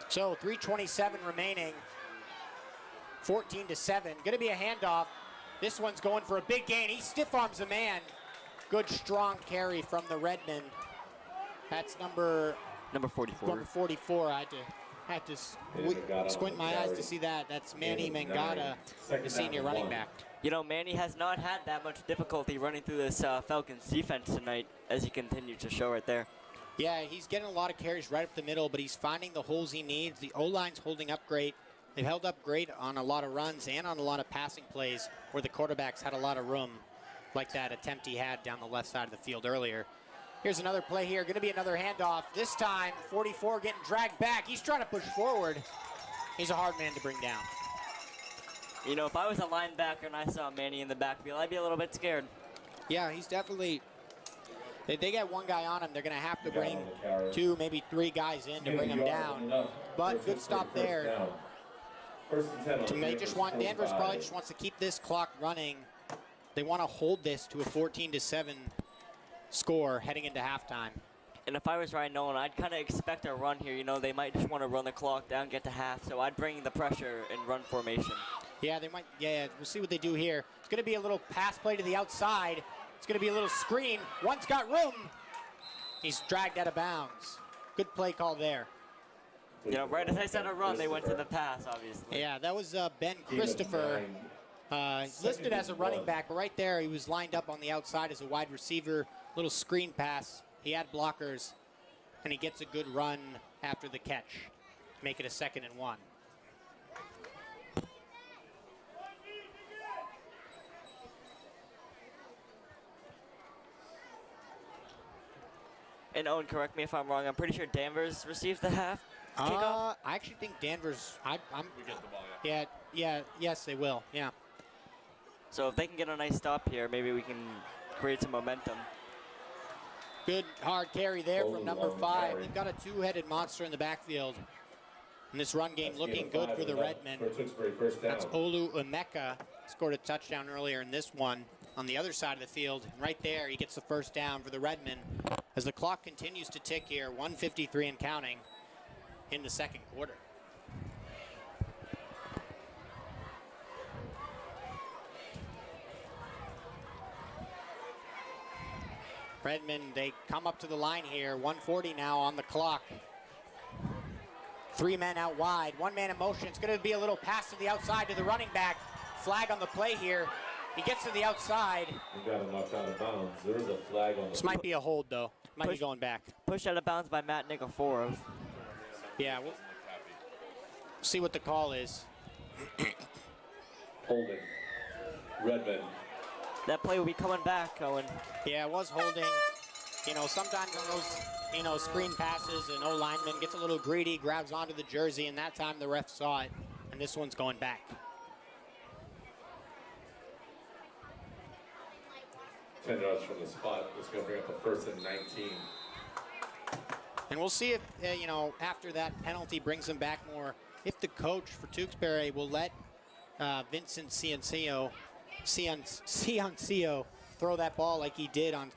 So 3:27 remaining, 14-7. Going to be a handoff. This one's going for a big gain. He stiff arms a man. Good strong carry from the Redmen. That's number 44. Number 44. I had to squint my eyes to see that. That's Manny Mangata, the senior running back. Manny has not had that much difficulty running through this Falcons defense tonight, as he continued to show right there. Yeah, he's getting a lot of carries right up the middle, but he's finding the holes he needs. The O-line's holding up great. They've held up great on a lot of runs and on a lot of passing plays where the quarterbacks had a lot of room, like that attempt he had down the left side of the field earlier. Here's another play here. Going to be another handoff. This time, 44 getting dragged back. He's trying to push forward. He's a hard man to bring down. If I was a linebacker and I saw Manny in the backfield, I'd be a little bit scared. Yeah, he's definitely... If they get one guy on him, they're going to have to bring 2, maybe 3 guys in to bring him down. But good stop there. First and 10 on Danvers probably just wants to keep this clock running. They want to hold this to a 14-7 score heading into halftime. And if I was Ryan Nolan, I'd kind of expect a run here. You know, they might just want to run the clock down, get to half. So I'd bring the pressure and run formation. Yeah, they might. Yeah, we'll see what they do here. It's going to be a little pass play to the outside. It's going to be a little screen. One's got room. He's dragged out of bounds. Good play call there. You know, right as I said a run, they went to the pass, obviously. Yeah, that was Ben Christopher, listed as a running back, but right there he was lined up on the outside as a wide receiver. Little screen pass. He had blockers, and he gets a good run after the catch. Make it a 2nd and 1. And Owen, correct me if I'm wrong. I'm pretty sure Danvers receives the half kickoff. I actually think Danvers. We get the ball, Yes, they will. Yeah. So if they can get a nice stop here, maybe we can create some momentum. Good hard carry there from number 5. They've got a two-headed monster in the backfield. And this run game looking good for the Redmen. That's Olu Emeka. Scored a touchdown earlier in this one on the other side of the field. And right there, he gets the first down for the Redmen as the clock continues to tick here, 1:53 and counting in the second quarter. Redmond, they come up to the line here. 1:40 now on the clock. 3 men out wide, 1 man in motion. It's going to be a little pass to the outside to the running back. Flag on the play here. He gets to the outside. He got him knocked out of bounds. There is a flag on the This might be a hold, though. Might be going back. Pushed out of bounds by Matt Nikiforov. Yeah, we'll see what the call is. Holding. Redmond. That play will be coming back, Owen. Yeah, it was holding. You know, sometimes on those, screen passes, an O-lineman gets a little greedy, grabs onto the jersey, and that time the ref saw it, and this one's going back. 10 yards from the spot. It's going to bring up a 1st and 19. And we'll see if, after that penalty brings them back more, if the coach for Tewksbury will let Vincent Ciancio throw that ball like he did on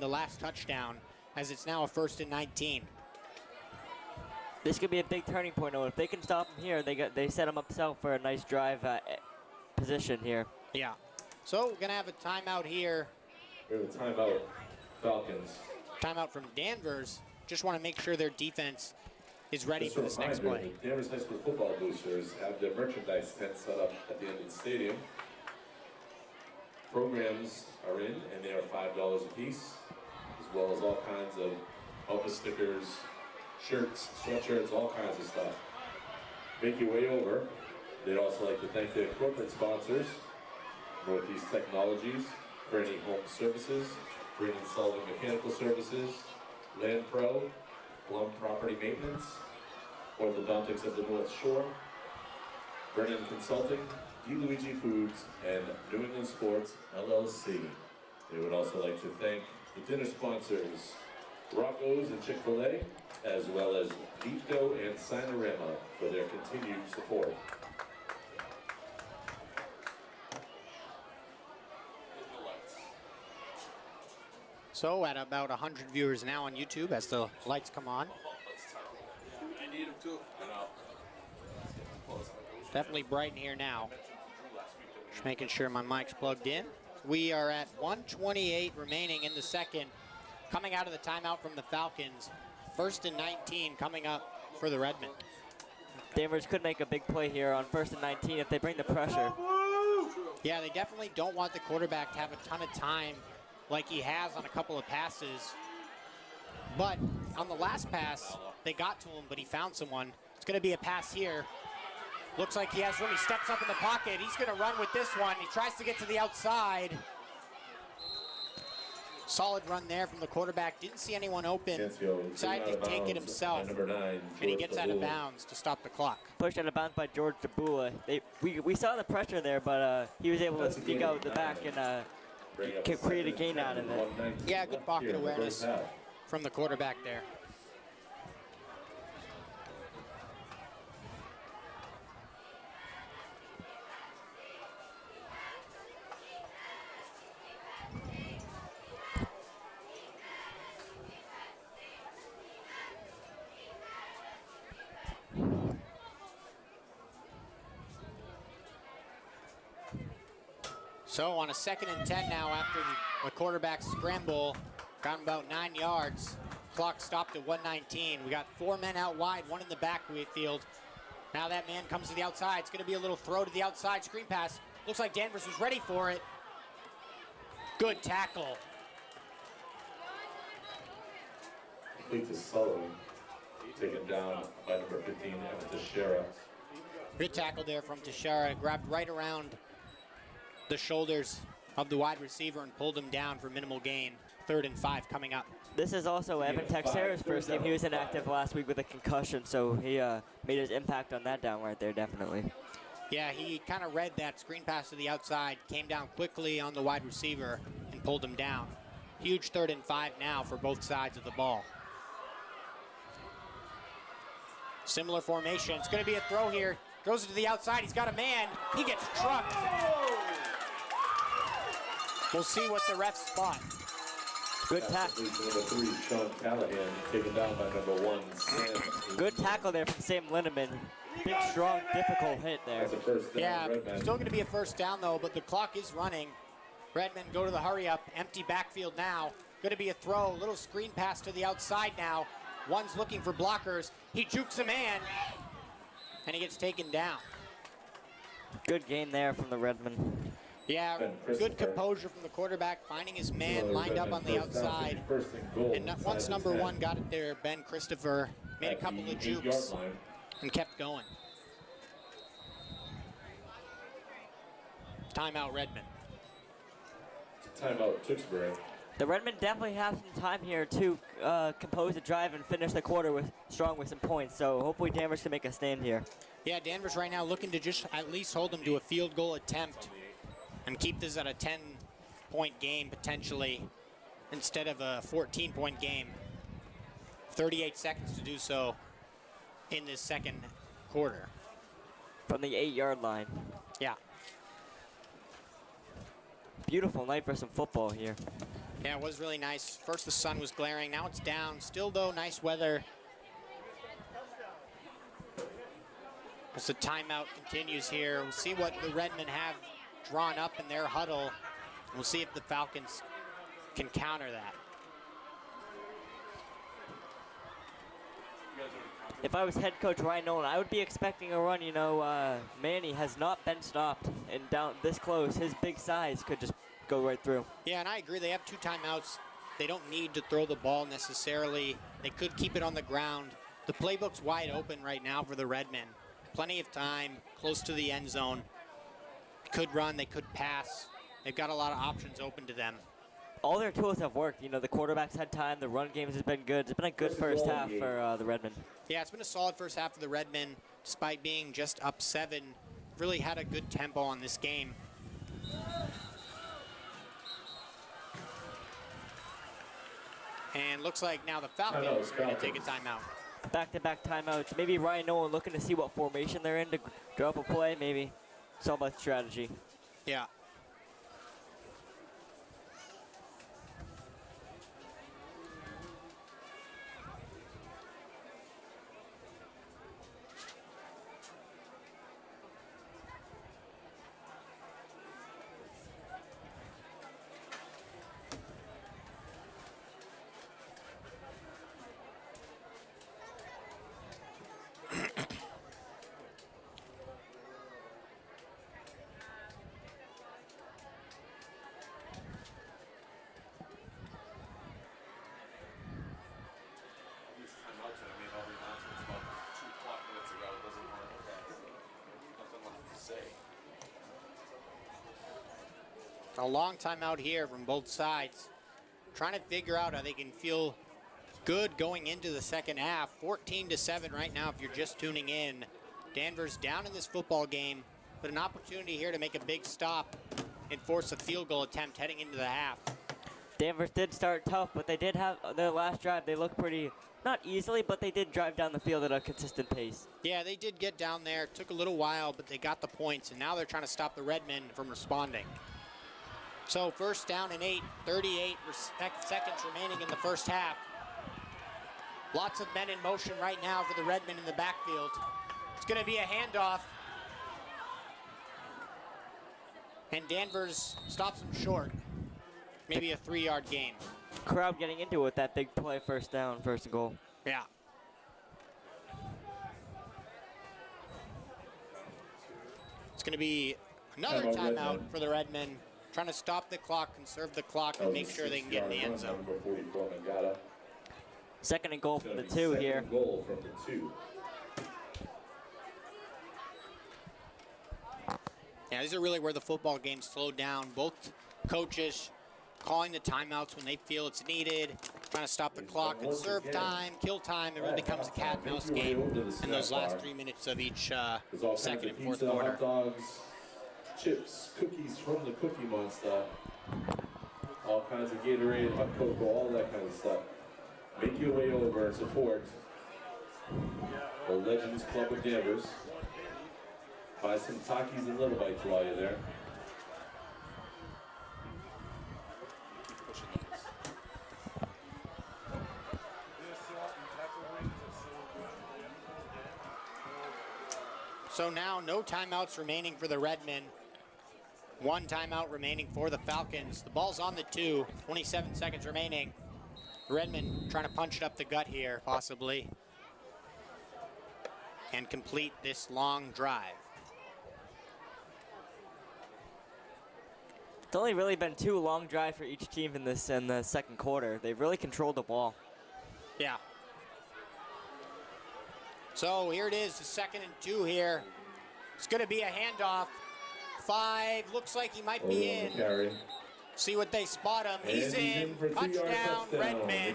the last touchdown, as it's now a 1st and 19. This could be a big turning point, Owen. If they can stop him here, they set him up south for a nice drive position here. Yeah. So we're going to have a timeout here. We have a timeout, Falcons. Timeout from Danvers. Just want to make sure their defense is ready for this next play. The Danvers High School football boosters have their merchandise tent set up at the end of the stadium. Programs are in, and they are $5 a piece, as well as all kinds of bumper stickers, shirts, sweatshirts, all kinds of stuff. Make your way over. They'd also like to thank their corporate sponsors, Northeast Technologies, for any home services, Green and Sullivan Mechanical Services, Land Pro, Blum Property Maintenance, Orthodontics of the North Shore, Vernon Consulting, DeLuigi Foods, and New England Sports, LLC. They would also like to thank the dinner sponsors, Rocco's and Chick-fil-A, as well as Vito and Sinorama for their continued support. So at about 100 viewers now on YouTube as the lights come on. I need him too. Definitely bright in here now. Just making sure my mic's plugged in. We are at 1:28 remaining in the second. Coming out of the timeout from the Falcons. 1st and 19 coming up for the Redmen. Danvers could make a big play here on 1st and 19 if they bring the pressure. Yeah, they definitely don't want the quarterback to have a ton of time like he has on a couple of passes. But on the last pass, they got to him, but he found someone. It's going to be a pass here. Looks like he has room. He steps up in the pocket. He's going to run with this one. He tries to get to the outside. Solid run there from the quarterback. Didn't see anyone open. Decided to take it himself. And he gets out of bounds to stop the clock. Pushed out of bounds by George Dabula. We saw the pressure there, but he was able to sneak out the back and create a gain out of it. Yeah, good pocket awareness from the quarterback there. So on a 2nd and 10 now after the quarterback scramble, got about 9 yards. Clock stopped at 1:19. We got 4 men out wide, 1 in the backfield. Now that man comes to the outside. It's going to be a little throw to the outside, screen pass. Looks like Danvers was ready for it. Good tackle. Complete to Sullivan. Taken down by number 15, Evan Teixeira. Good tackle there from Teixeira. Grabbed right around the shoulders of the wide receiver and pulled him down for minimal gain. 3rd and 5 coming up. This is also Evan Teixeira's first game. He was inactive last week with a concussion, so he made his impact on that down right there, definitely. Yeah, he kind of read that screen pass to the outside, came down quickly on the wide receiver and pulled him down. Huge 3rd and 5 now for both sides of the ball. Similar formation. It's going to be a throw here. Throws it to the outside. He's got a man. He gets trucked. We'll see what the refs spot. Good tackle. Number 3, Sean Callahan, taken down by number 1, Sam. Good tackle there from Sam Lindeman. Big, strong, difficult hit there. That's a first down. Yeah, Redman. still going to be a first down, though, but the clock is running. Redmen go to the hurry up. Empty backfield now. Going to be a throw. Little screen pass to the outside now. One's looking for blockers. He jukes a man, and he gets taken down. Good gain there from the Redmen. Yeah, good composure from the quarterback, finding his man lined up on the outside. And once number 1 got it there, Ben Christopher made a couple of jukes and kept going. Timeout, Redmond. Timeout, Tewksbury. The Redmen definitely have some time here to compose a drive and finish the quarter strong with some points. So hopefully Danvers can make a stand here. Yeah, Danvers right now looking to just at least hold them to a field goal attempt and keep this at a 10-point game potentially instead of a 14-point game. 38 seconds to do so in this second quarter. From the 8-yard line. Yeah. Beautiful night for some football here. Yeah, it was really nice. First the sun was glaring, now it's down. Still though, nice weather. As the timeout continues here, we'll see what the Redmen have drawn up in their huddle. We'll see if the Falcons can counter that. If I was head coach Ryan Nolan, I would be expecting a run. You know, Manny has not been stopped, and down this close, his big size could just go right through. Yeah, and I agree. They have 2 timeouts. They don't need to throw the ball necessarily. They could keep it on the ground. The playbook's wide open right now for the Redmen. Plenty of time, close to the end zone. Could run, they could pass. They've got a lot of options open to them. All their tools have worked. You know, the quarterback's had time. The run game has been good. It's been a good first half for the Redmen. Yeah, it's been a solid first half for the Redmen, despite being just up 7. Really had a good tempo on this game. And looks like now the Falcons are going to take a timeout. Back-to-back timeouts. Maybe Ryan Nolan looking to see what formation they're in to draw up a play. Maybe it's all about strategy. Yeah. A long time out here from both sides. Trying to figure out how they can feel good going into the second half. 14-7 right now if you're just tuning in. Danvers down in this football game, but an opportunity here to make a big stop and force a field goal attempt heading into the half. Danvers did start tough, but they did have their last drive. They looked pretty, not easily, but they did drive down the field at a consistent pace. Yeah, they did get down there. It took a little while, but they got the points, and now they're trying to stop the Redmen from responding. So first down and 8, 38 seconds remaining in the first half. Lots of men in motion right now for the Redmen in the backfield. It's going to be a handoff. And Danvers stops him short. Maybe a 3-yard gain. Crowd getting into it, that big play, first down, first and goal. Yeah. It's going to be another timeout for the Redmen, trying to stop the clock, conserve the clock, and make sure they can get in the end zone. Second and goal from the 2 here. Goal from the 2. Yeah, these are really where the football game slowed down. Both coaches calling the timeouts when they feel it's needed, trying to stop the clock, conserve time, kill time. It really becomes a cat and mouse game in those last 3 minutes of each second and fourth quarter. Hot dogs, chips, cookies from the Cookie Monster, all kinds of Gatorade, hot cocoa, all that kind of stuff. Make your way over and support the Legends Club of Danvers. Buy some Takis and Little Bites while you're there. So now no timeouts remaining for the Redmen. 1 timeout remaining for the Falcons. The ball's on the 2, 27 seconds remaining. Redmen trying to punch it up the gut here, possibly, and complete this long drive. It's only really been 2 long drives for each team in the second quarter. They've really controlled the ball. Yeah. So here it is, the 2nd and 2 here. It's going to be a handoff. 5, looks like he might be in. See what they spot him. He's in. Touchdown, Redmen.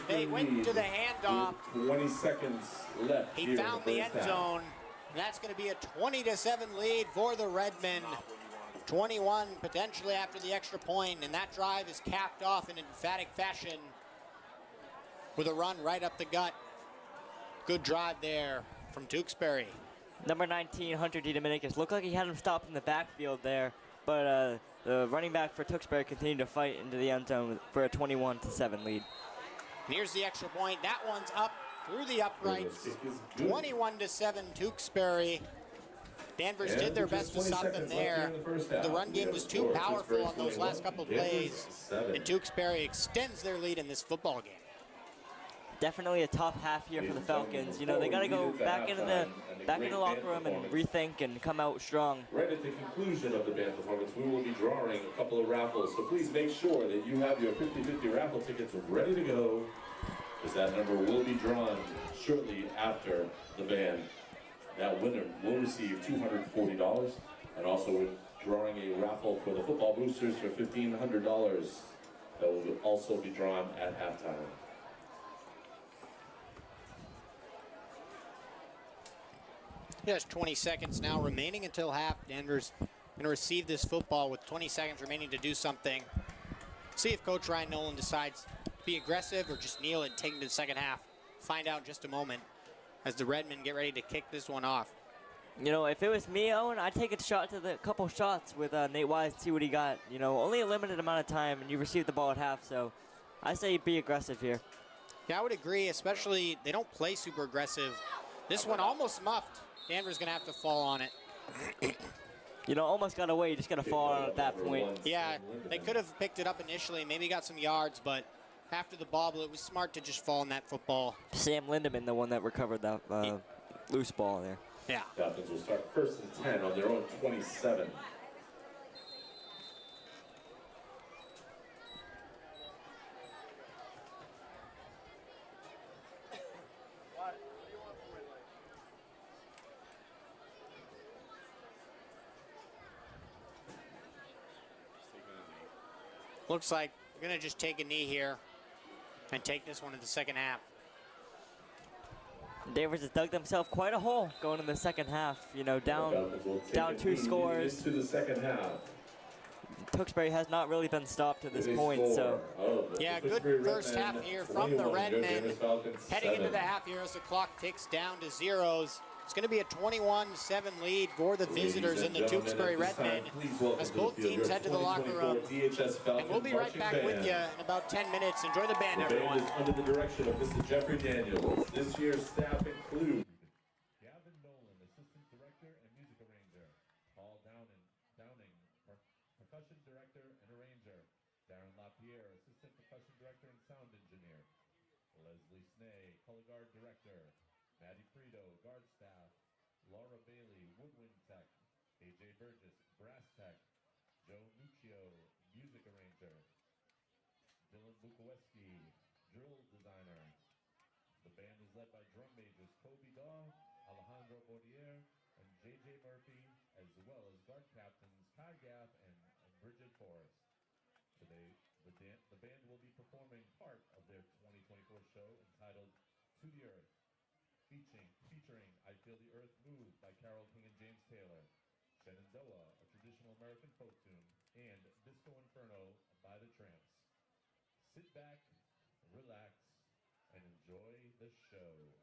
They went to the handoff. 20 seconds left. He found the end zone. And that's going to be a 20-7 lead for the Redmen. 21 potentially after the extra point, and that drive is capped off in emphatic fashion with a run right up the gut. Good drive there from Tewksbury. Number 19, Hunter D. Dominicus. Looked like he had him stopped in the backfield there, but the running back for Tewksbury continued to fight into the end zone for a 21-7 lead. And here's the extra point. That one's up through the uprights. 21-7 Tewksbury. Danvers did their best to stop them there. The run game was too powerful on those last couple plays, and Tewksbury extends their lead in this football game. Definitely a tough half here for the Falcons. You know, they got to go back into the locker room and rethink and come out strong. Right at the conclusion of the band performance, we will be drawing a couple of raffles. So please make sure that you have your 50-50 raffle tickets ready to go, because that number will be drawn shortly after the band. That winner will receive $240, and also we're drawing a raffle for the football boosters for $1,500 that will also be drawn at halftime. Just 20 seconds now remaining until half. Danvers going to receive this football with 20 seconds remaining to do something. See if Coach Ryan Nolan decides to be aggressive or just kneel and take it to the second half. Find out in just a moment as the Redmen get ready to kick this one off. You know, if it was me, Owen, I'd take a shot to the couple shots with Nate Wise, see what he got. You know, only a limited amount of time, and you received the ball at half, so I say be aggressive here. Yeah, I would agree, especially they don't play super aggressive. This one almost muffed. Danvers going to have to fall on it. You know, almost got away, just going to fall on at that point. Yeah, they could have picked it up initially, maybe got some yards, but after the bobble, it was smart to just fall on that football. Sam Lindeman, the one that recovered that loose ball there. Yeah. Falcons will start 1st and 10 on their own 27. Looks like we're going to just take a knee here and take this one in the second half. Danvers has dug themselves quite a hole going in the second half. You know, down 2 scores. Into the second half. Tewksbury has not really been stopped to this point, so. Yeah, good first half here from the Redmen. Heading into the half here as the clock ticks down to zeros. It's going to be a 21-7 lead for the visitors in the Tewksbury Redmen as both teams head to the locker room. And we'll be right back with you in about 10 minutes. Enjoy the band, everyone. The band is under the direction of Mr. Jeffrey Daniels. This year's staff include Gavin Nolan, Assistant Director and Music Arranger. Paul Downing, Darren LaPierre, Assistant Percussion Director and Sound Engineer. Leslie Snee, Color Guard Director. Maddie Frito, Guard Staff. Laura Bailey, Woodwind Tech. AJ Burgess, Brass Tech. Joe Muccio, Music Arranger. Dylan Bukoweski, Drill Designer. The band is led by drum majors Kobe Daw, Alejandro Bordier, and JJ Murphy, as well as guard captains Kai Gaff and Bridget Forrest. Today, the band will be performing part of their 2024 show entitled To the Earth, featuring I Feel the Earth Move by Carole King and James Taylor, Shenandoah, a traditional American folk tune, and Disco Inferno by the Tramps. Sit back, relax, and enjoy the show.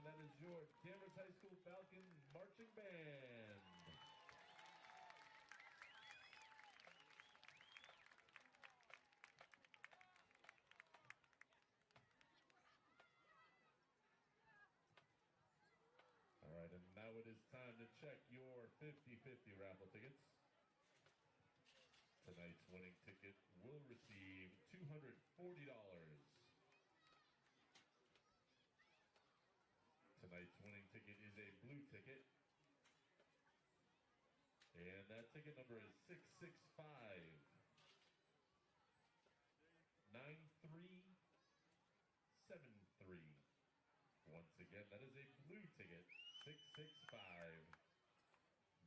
and that is your Danvers High School Falcons Marching Band. All right, and now it is time to check your 50-50 raffle tickets. Tonight's winning ticket will receive $240. Tonight's winning ticket is a blue ticket. And that ticket number is 665-9373. Once again, that is a blue ticket, 665-9373.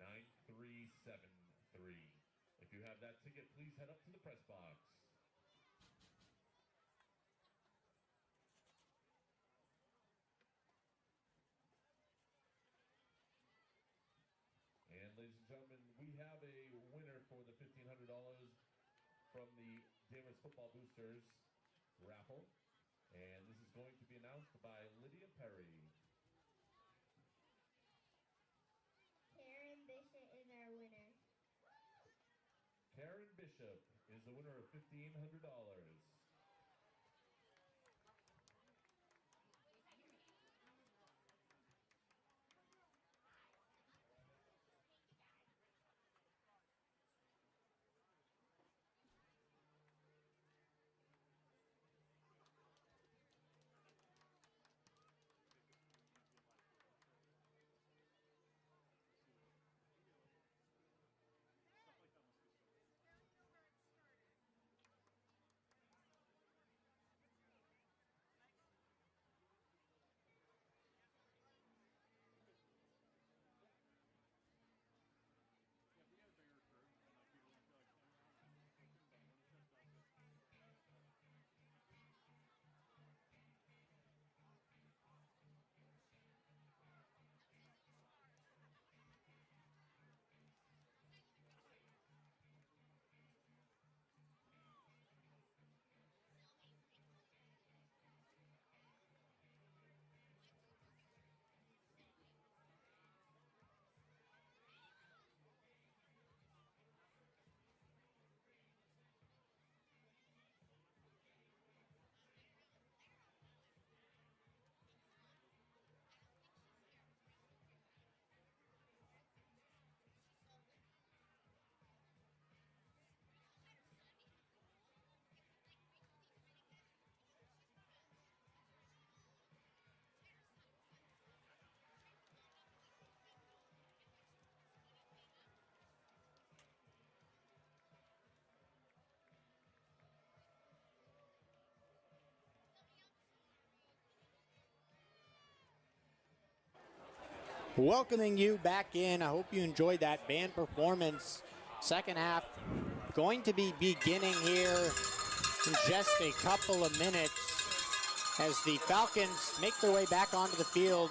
If you have that ticket, please head up to the press box. And ladies and gentlemen, we have a winner for the $1,500 from the Danvers Football Boosters raffle. And this is going to be announced by Lydia Perry. Karen Bishop is our winner. Karen Bishop is the winner of $1,500. Welcoming you back in. I hope you enjoyed that band performance. Second half going to be beginning here in just a couple of minutes as the Falcons make their way back onto the field.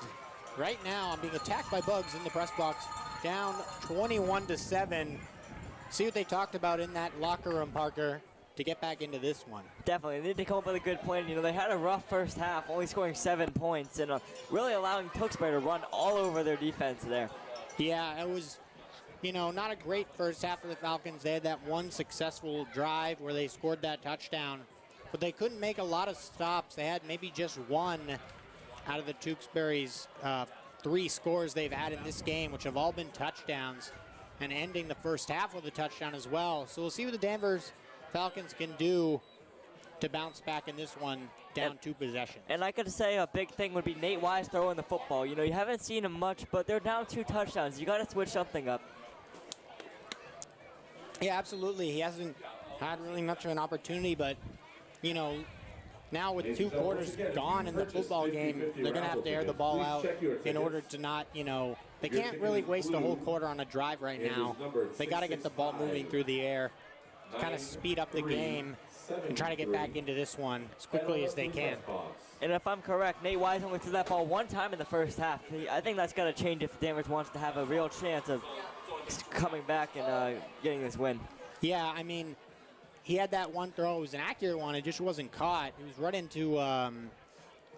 Right now, I'm being attacked by bugs in the press box, down 21-7. See what they talked about in that locker room, Parker, to get back into this one. Definitely. They need to come up with a good plan. You know, they had a rough first half, only scoring 7 points, and really allowing Tewksbury to run all over their defense there. Yeah, it was, you know, not a great first half for the Falcons. They had that one successful drive where they scored that touchdown, but they couldn't make a lot of stops. They had maybe just one out of the Tewksbury's 3 scores they've had in this game, which have all been touchdowns, and ending the first half with a touchdown as well. So we'll see what the Danvers Falcons can do to bounce back in this one, down 2 possessions. And I could say a big thing would be Nate Wise throwing the football. You know, you haven't seen him much, but they're down 2 touchdowns. You got to switch something up. Yeah, absolutely. He hasn't had really much of an opportunity, but, you know, now with 2 quarters gone in the football game, they're going to have to air the ball out in order to not, you know, they can't really waste a whole quarter on a drive right now. They got to get the ball moving through the air, kind of speed up the game, and try to get back into this one as quickly as they can. And if I'm correct, Nate Wise only threw that ball 1 time in the first half. I think that's got to change if Danvers wants to have a real chance of coming back and getting this win. Yeah, I mean, he had that one throw. It was an accurate one. It just wasn't caught. It was right into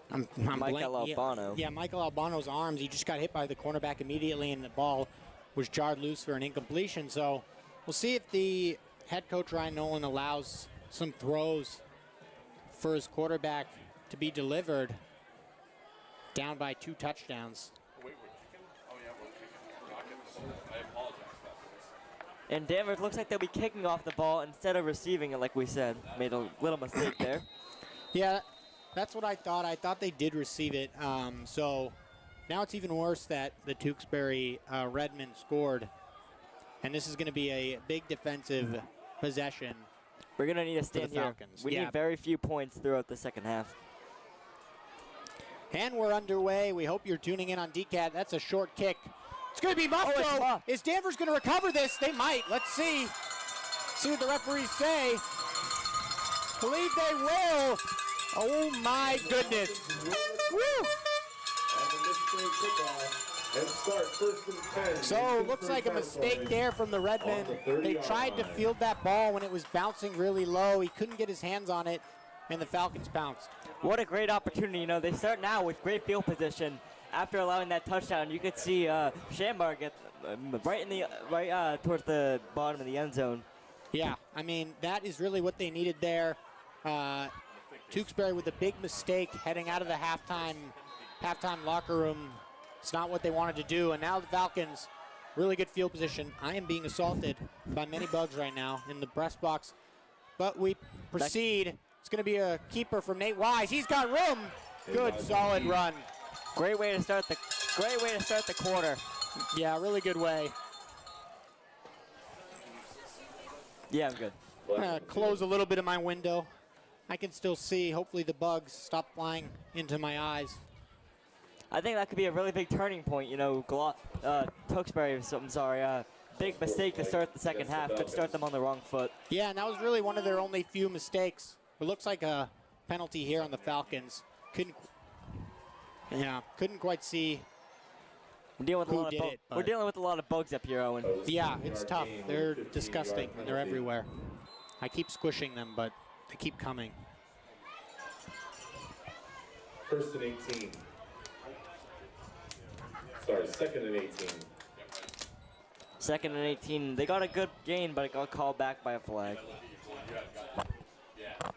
Michael Albano. Yeah, Michael Albano's arms. He just got hit by the cornerback immediately, and the ball was jarred loose for an incompletion. So we'll see if the head coach, Ryan Nolan, allows some throws for his quarterback to be delivered down by 2 touchdowns. Wait, we're kicking? Oh, yeah, we're kicking. Rockets. I apologize for that, boys. And Danvers looks like they'll be kicking off the ball instead of receiving it, like we said. Made a little mistake there. Yeah, that's what I thought. I thought they did receive it. So now it's even worse that the Tewksbury Redmen scored. And this is going to be a big defensive possession. We're going to need to stand here. Falcons. We need very few points throughout the second half. And we're underway. We hope you're tuning in on DCAT. That's a short kick. It's going to be muffed, it's though. muffed. Is Danvers going to recover this? They might. Let's see. See what the referees say. Believe they will. Oh, my goodness. Woo! And start 1st and 10. So looks like a mistake there from the Redmen. They tried to field that ball when it was bouncing really low. He couldn't get his hands on it, and the Falcons pounced. What a great opportunity. You know, they start now with great field position. After allowing that touchdown, you could see Shambar get right towards the bottom of the end zone. Yeah, I mean, that is really what they needed there. Tewksbury with a big mistake heading out of the halftime locker room. It's not what they wanted to do, and now the Falcons, really good field position. I am being assaulted by many bugs right now in the press box, but we proceed. It's going to be a keeper from Nate Wise. He's got room. Good, solid run. Great way to start the quarter. Yeah, really good way. Yeah, I'm good. I'm going to close a little bit of my window. I can still see. Hopefully the bugs stop flying into my eyes. I think that could be a really big turning point. You know, Tewksbury, big mistake to start the second half. Could start them on the wrong foot. Yeah, and that was really one of their only few mistakes. It looks like a penalty here on the Falcons. Couldn't quite see. We're dealing with a lot of bugs up here, Owen. Yeah, it's tough. They're disgusting. They're everywhere. I keep squishing them, but they keep coming. 1st and 18. Sorry, 2nd and 18. 2nd and 18. They got a good gain, but it got called back by a flag. Yeah. I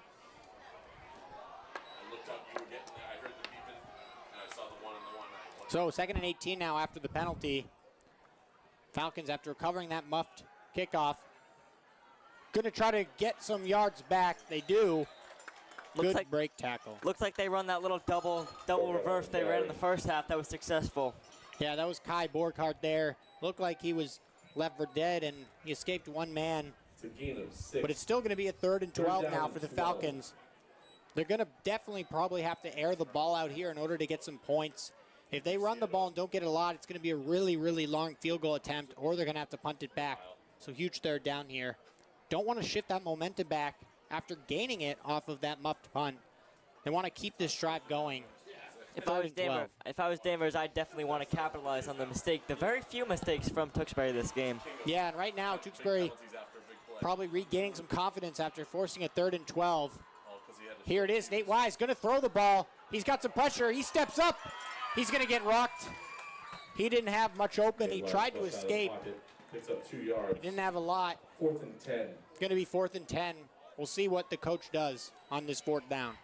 looked up, you were getting there. I heard the beeping, and I saw the 1 and the 1. So 2nd and 18 now after the penalty. Falcons, after recovering that muffed kickoff, going to try to get some yards back. They do. Good break tackle. Looks like they run that little double reverse they ran in the first half. That was successful. Yeah, that was Kai Borghardt there. Looked like he was left for dead, and he escaped one man. It's a gain of 6. But it's still going to be a 3rd and 12 now for the Falcons. They're going to definitely probably have to air the ball out here in order to get some points. If they run the ball and don't get a lot, it's going to be a really, really long field goal attempt, or they're going to have to punt it back. So huge 3rd down here. Don't want to shift that momentum back after gaining it off of that muffed punt. They want to keep this drive going. If I was Danvers, I'd definitely want to capitalize on the mistake. The very few mistakes from Tewksbury this game. Yeah, and right now Tewksbury probably regaining some confidence after forcing a 3rd and 12. Here it is. Nate Wise going to throw the ball. He's got some pressure. He steps up. He's going to get rocked. He didn't have much open. He tried to escape. Picks up 2 yards. He didn't have a lot. 4th and 10. It's going to be 4th and 10. We'll see what the coach does on this 4th down.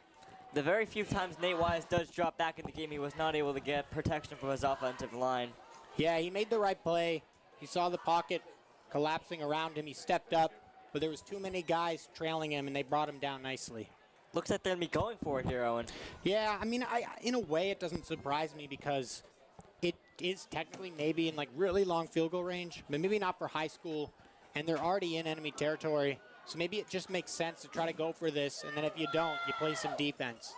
The very few times Nate Wise does drop back in the game, he was not able to get protection from his offensive line. Yeah, he made the right play. He saw the pocket collapsing around him. He stepped up, but there was too many guys trailing him, and they brought him down nicely. Looks like they're going to be going for it here, Owen. Yeah, I mean, in a way, it doesn't surprise me because it is technically maybe in like really long field goal range, but maybe not for high school, and they're already in enemy territory. So maybe it just makes sense to try to go for this, and then if you don't, you play some defense.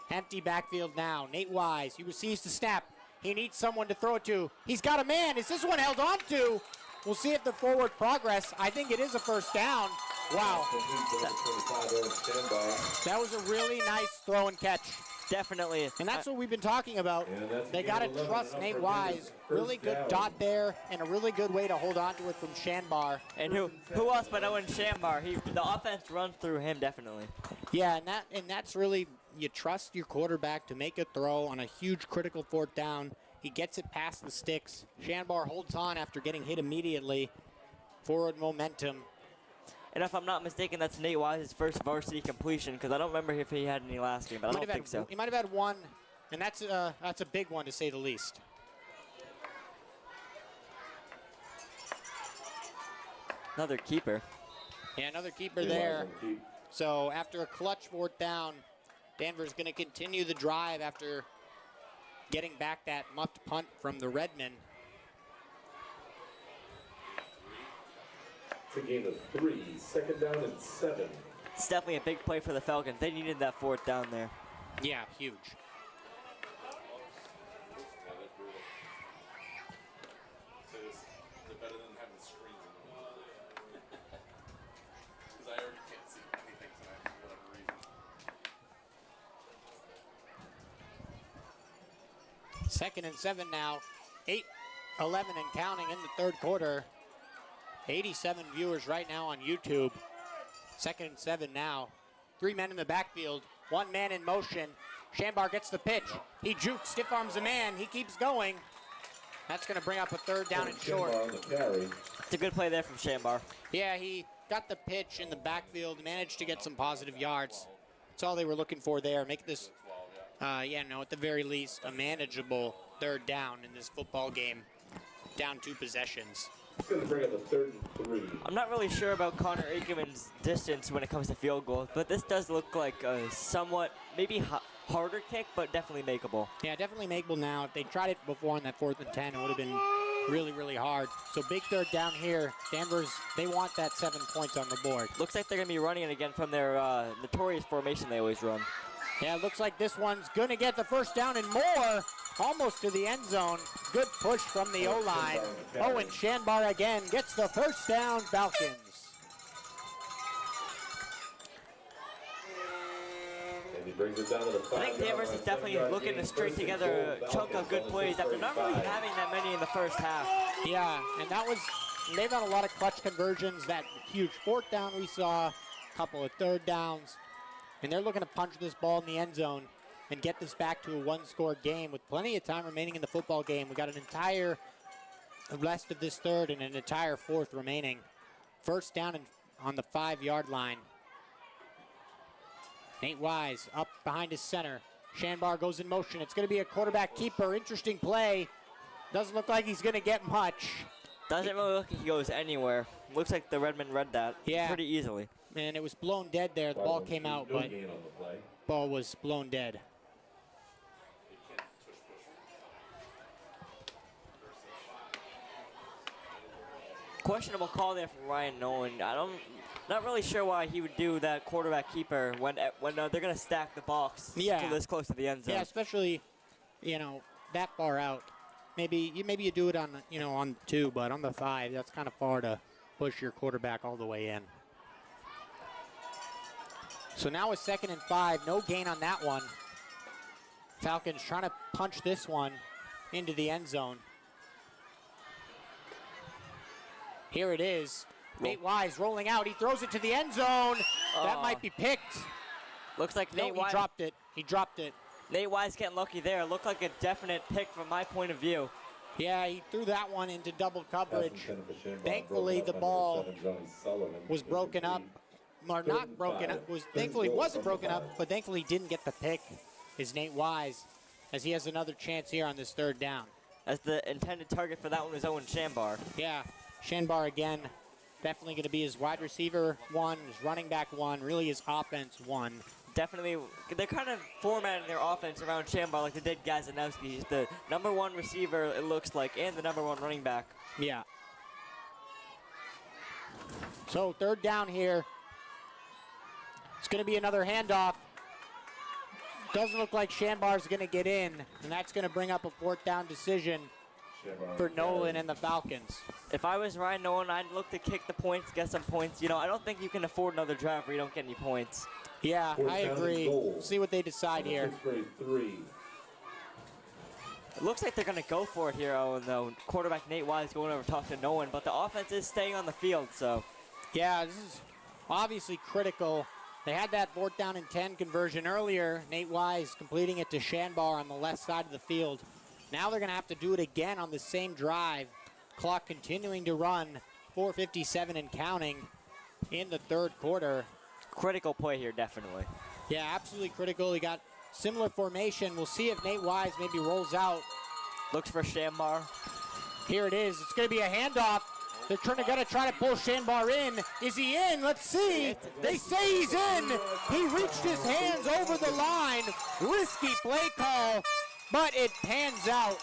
Empty backfield now. Nate Wise, he receives the snap. He needs someone to throw it to. He's got a man. Is this one held on to? We'll see if the forward progress. I think it is a 1st down. Wow. That was a really nice throw and catch. Definitely. And that's what we've been talking about. They got to trust Nate Wise. Really good dot there and a really good way to hold on to it from Shambar. And who else but Owen Shambar? The offense runs through him, definitely. Yeah, and that's really you trust your quarterback to make a throw on a huge critical fourth down. He gets it past the sticks. Shanbar holds on after getting hit immediately. Forward momentum. And if I'm not mistaken, that's Nate Wise's first varsity completion, because I don't remember if he had any last game, but I don't think so. He might have had one, and that's a big one to say the least. Another keeper. Yeah, another keeper there. So after a clutch fourth down, Danvers going to continue the drive after getting back that muffed punt from the Redmen. It's a gain of 3, 2nd down and 7. It's definitely a big play for the Falcons. They needed that fourth down there. Yeah, huge. Second and 7 now. 8-11 and counting in the third quarter. 87 viewers right now on YouTube. 2nd and 7 now. 3 men in the backfield. 1 man in motion. Shanbar gets the pitch. He jukes, stiff arms a man. He keeps going. That's going to bring up a 3rd down and short. It's a good play there from Shanbar. Yeah, he got the pitch in the backfield, managed to get some positive yards. That's all they were looking for there. Make this, at the very least, a manageable 3rd down in this football game. Down 2 possessions. It's going to bring up a 3rd and 3. I'm not really sure about Connor Ackerman's distance when it comes to field goals, but this does look like a somewhat, maybe harder kick, but definitely makeable. Yeah, definitely makeable now. If they tried it before on that 4th and 10, it would have been really, really hard. So big 3rd down here. Danvers, they want that 7 points on the board. Looks like they're going to be running it again from their notorious formation they always run. Yeah, it looks like this one's going to get the 1st down and more. Almost to the end zone. Good push from the O-line. Oh, and Shanbar again gets the 1st down, Falcons. And he brings it down to the 5. I think Danvers is definitely looking to string together a chunk of good plays after not really having that many in the first half. Yeah, and they've had a lot of clutch conversions. That huge 4th down we saw, a couple of 3rd downs. And they're looking to punch this ball in the end zone and get this back to a 1-score game with plenty of time remaining in the football game. We got an entire rest of this 3rd and an entire 4th remaining. 1st down on the 5-yard line. Nate Wise up behind his center. Shanbar goes in motion. It's going to be a quarterback keeper. Interesting play. Doesn't look like he's going to get much. Doesn't really look like he goes anywhere. Looks like the Redmen read that pretty easily. And it was blown dead there. The ball came out, but ball was blown dead. Questionable call there from Ryan Nolan. Not really sure why he would do that quarterback keeper when they're going to stack the box this close to the end zone. Yeah, especially that far out. Maybe you do it on 2, but on the 5, that's kind of far to push your quarterback all the way in. So now it's 2nd and 5, no gain on that one. Falcons trying to punch this one into the end zone. Here it is. Nate Wise rolling out. He throws it to the end zone. That might be picked. Looks like Nate Wise dropped it. He dropped it. Nate Wise getting lucky there. Looked like a definite pick from my point of view. Yeah, he threw that one into double coverage. Thankfully, the ball was broken up. Or not broken up. Thankfully, it wasn't broken up, but thankfully he didn't get the pick, is Nate Wise, as he has another chance here on this 3rd down. As the intended target for that one was Owen Shanbar. Yeah, Shanbar again, definitely going to be his wide receiver 1, his running back 1, really his offense 1. Definitely, they're kind of formatting their offense around Shanbar like they did Gazanowski. He's the number 1 receiver, it looks like, and the number 1 running back. Yeah. So 3rd down here. It's going to be another handoff. Doesn't look like Shanbar's going to get in, and that's going to bring up a 4th down decision for Nolan and the Falcons. If I was Ryan Nolan, I'd look to kick the points, get some points. I don't think you can afford another drive where you don't get any points. Yeah, I agree. See what they decide here. It looks like they're going to go for it here, though. Quarterback Nate Wise going over to talk to Nolan, but the offense is staying on the field, so. Yeah, this is obviously critical They had that 4th down and 10 conversion earlier. Nate Wise completing it to Shanbar on the left side of the field. Now they're going to have to do it again on the same drive. Clock continuing to run, 4:57 and counting in the 3rd quarter. Critical play here, definitely. Yeah, absolutely critical. He got similar formation. We'll see if Nate Wise maybe rolls out. Looks for Shambar. Here it is. It's going to be a handoff. They're trying to pull Shanbar in. Is he in? Let's see. They say he's in. He reached his hands over the line. Risky play call, but it pans out.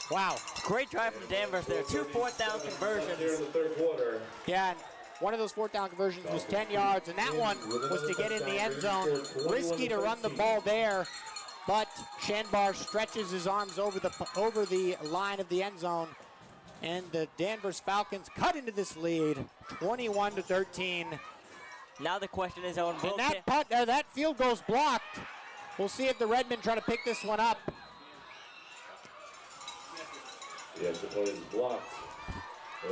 Wow. Great drive from Danvers there. 2 4th down conversions. Here in the 3rd quarter. Yeah, and one of those 4th down conversions was 10 yards, and that one was to get in the end zone. Risky to run the ball there, but Shanbar stretches his arms over the line of the end zone. And the Danvers Falcons cut into this lead, 21-13. Now the question is, Owen, And that field goal's blocked. We'll see if the Redmen try to pick this one up. Yes, the point is blocked.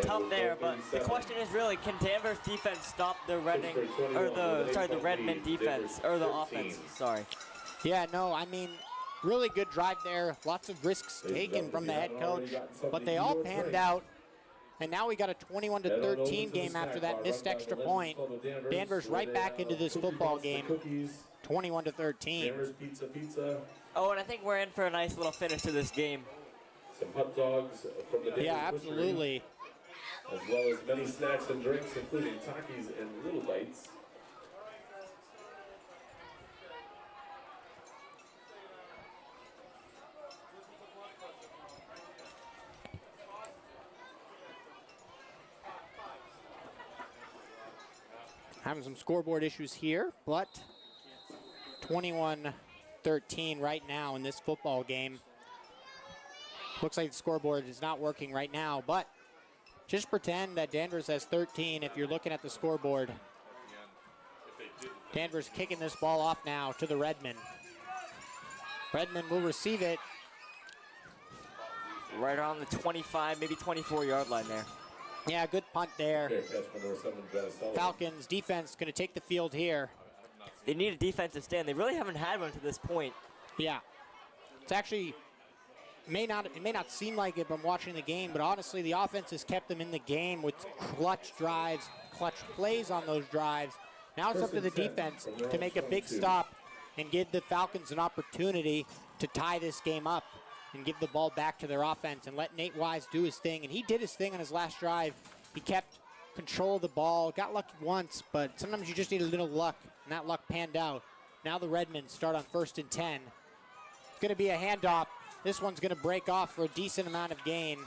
tough there, but the question is really, can Danvers defense stop the Redmond defense, or the offense, sorry. Yeah, no, I mean, really good drive there. Lots of risks taken from the head coach, but they all panned out. And now we got a 21-13 game after that missed extra point. Danvers right back into this football game, 21-13. Oh, and I think we're in for a nice little finish to this game. Some hot dogs from the Danvers Yeah, absolutely. Butchery, as well as many snacks and drinks, including Takis and Little Bites. Having some scoreboard issues here, but 21-13 right now in this football game. Looks like the scoreboard is not working right now, but just pretend that Danvers has 13 if you're looking at the scoreboard. Danvers kicking this ball off now to the Redmen. Redmen will receive it. Right around the 25, maybe 24-yard line there. Yeah, good punt there. Okay, catch number 7, Falcons defense going to take the field here. They need a defensive stand. They really haven't had one to this point. Yeah. It's actually, it may not seem like it from watching the game, but honestly, the offense has kept them in the game with clutch drives, clutch plays on those drives. Now it's up to the defense to make a big stop and give the Falcons an opportunity to tie this game up and give the ball back to their offense and let Nate Wise do his thing. And he did his thing on his last drive. He kept control of the ball, got lucky once, but sometimes you just need a little luck, and that luck panned out. Now the Redmen start on 1st and 10. It's going to be a handoff. This one's going to break off for a decent amount of gain.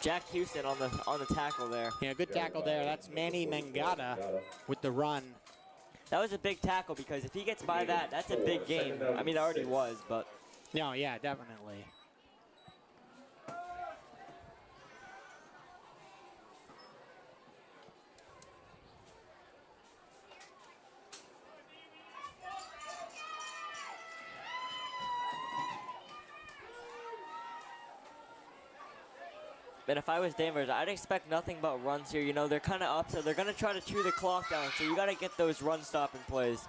Jack Houston on the tackle there. Yeah, good tackle there. That's Manny Mangata with the run. That was a big tackle because if he gets by that, that's a big gain. I mean, it already was, but. No, yeah, definitely. And if I was Danvers, I'd expect nothing but runs here. You know, they're kind of up, so they're going to try to chew the clock down. So you got to get those run-stopping plays.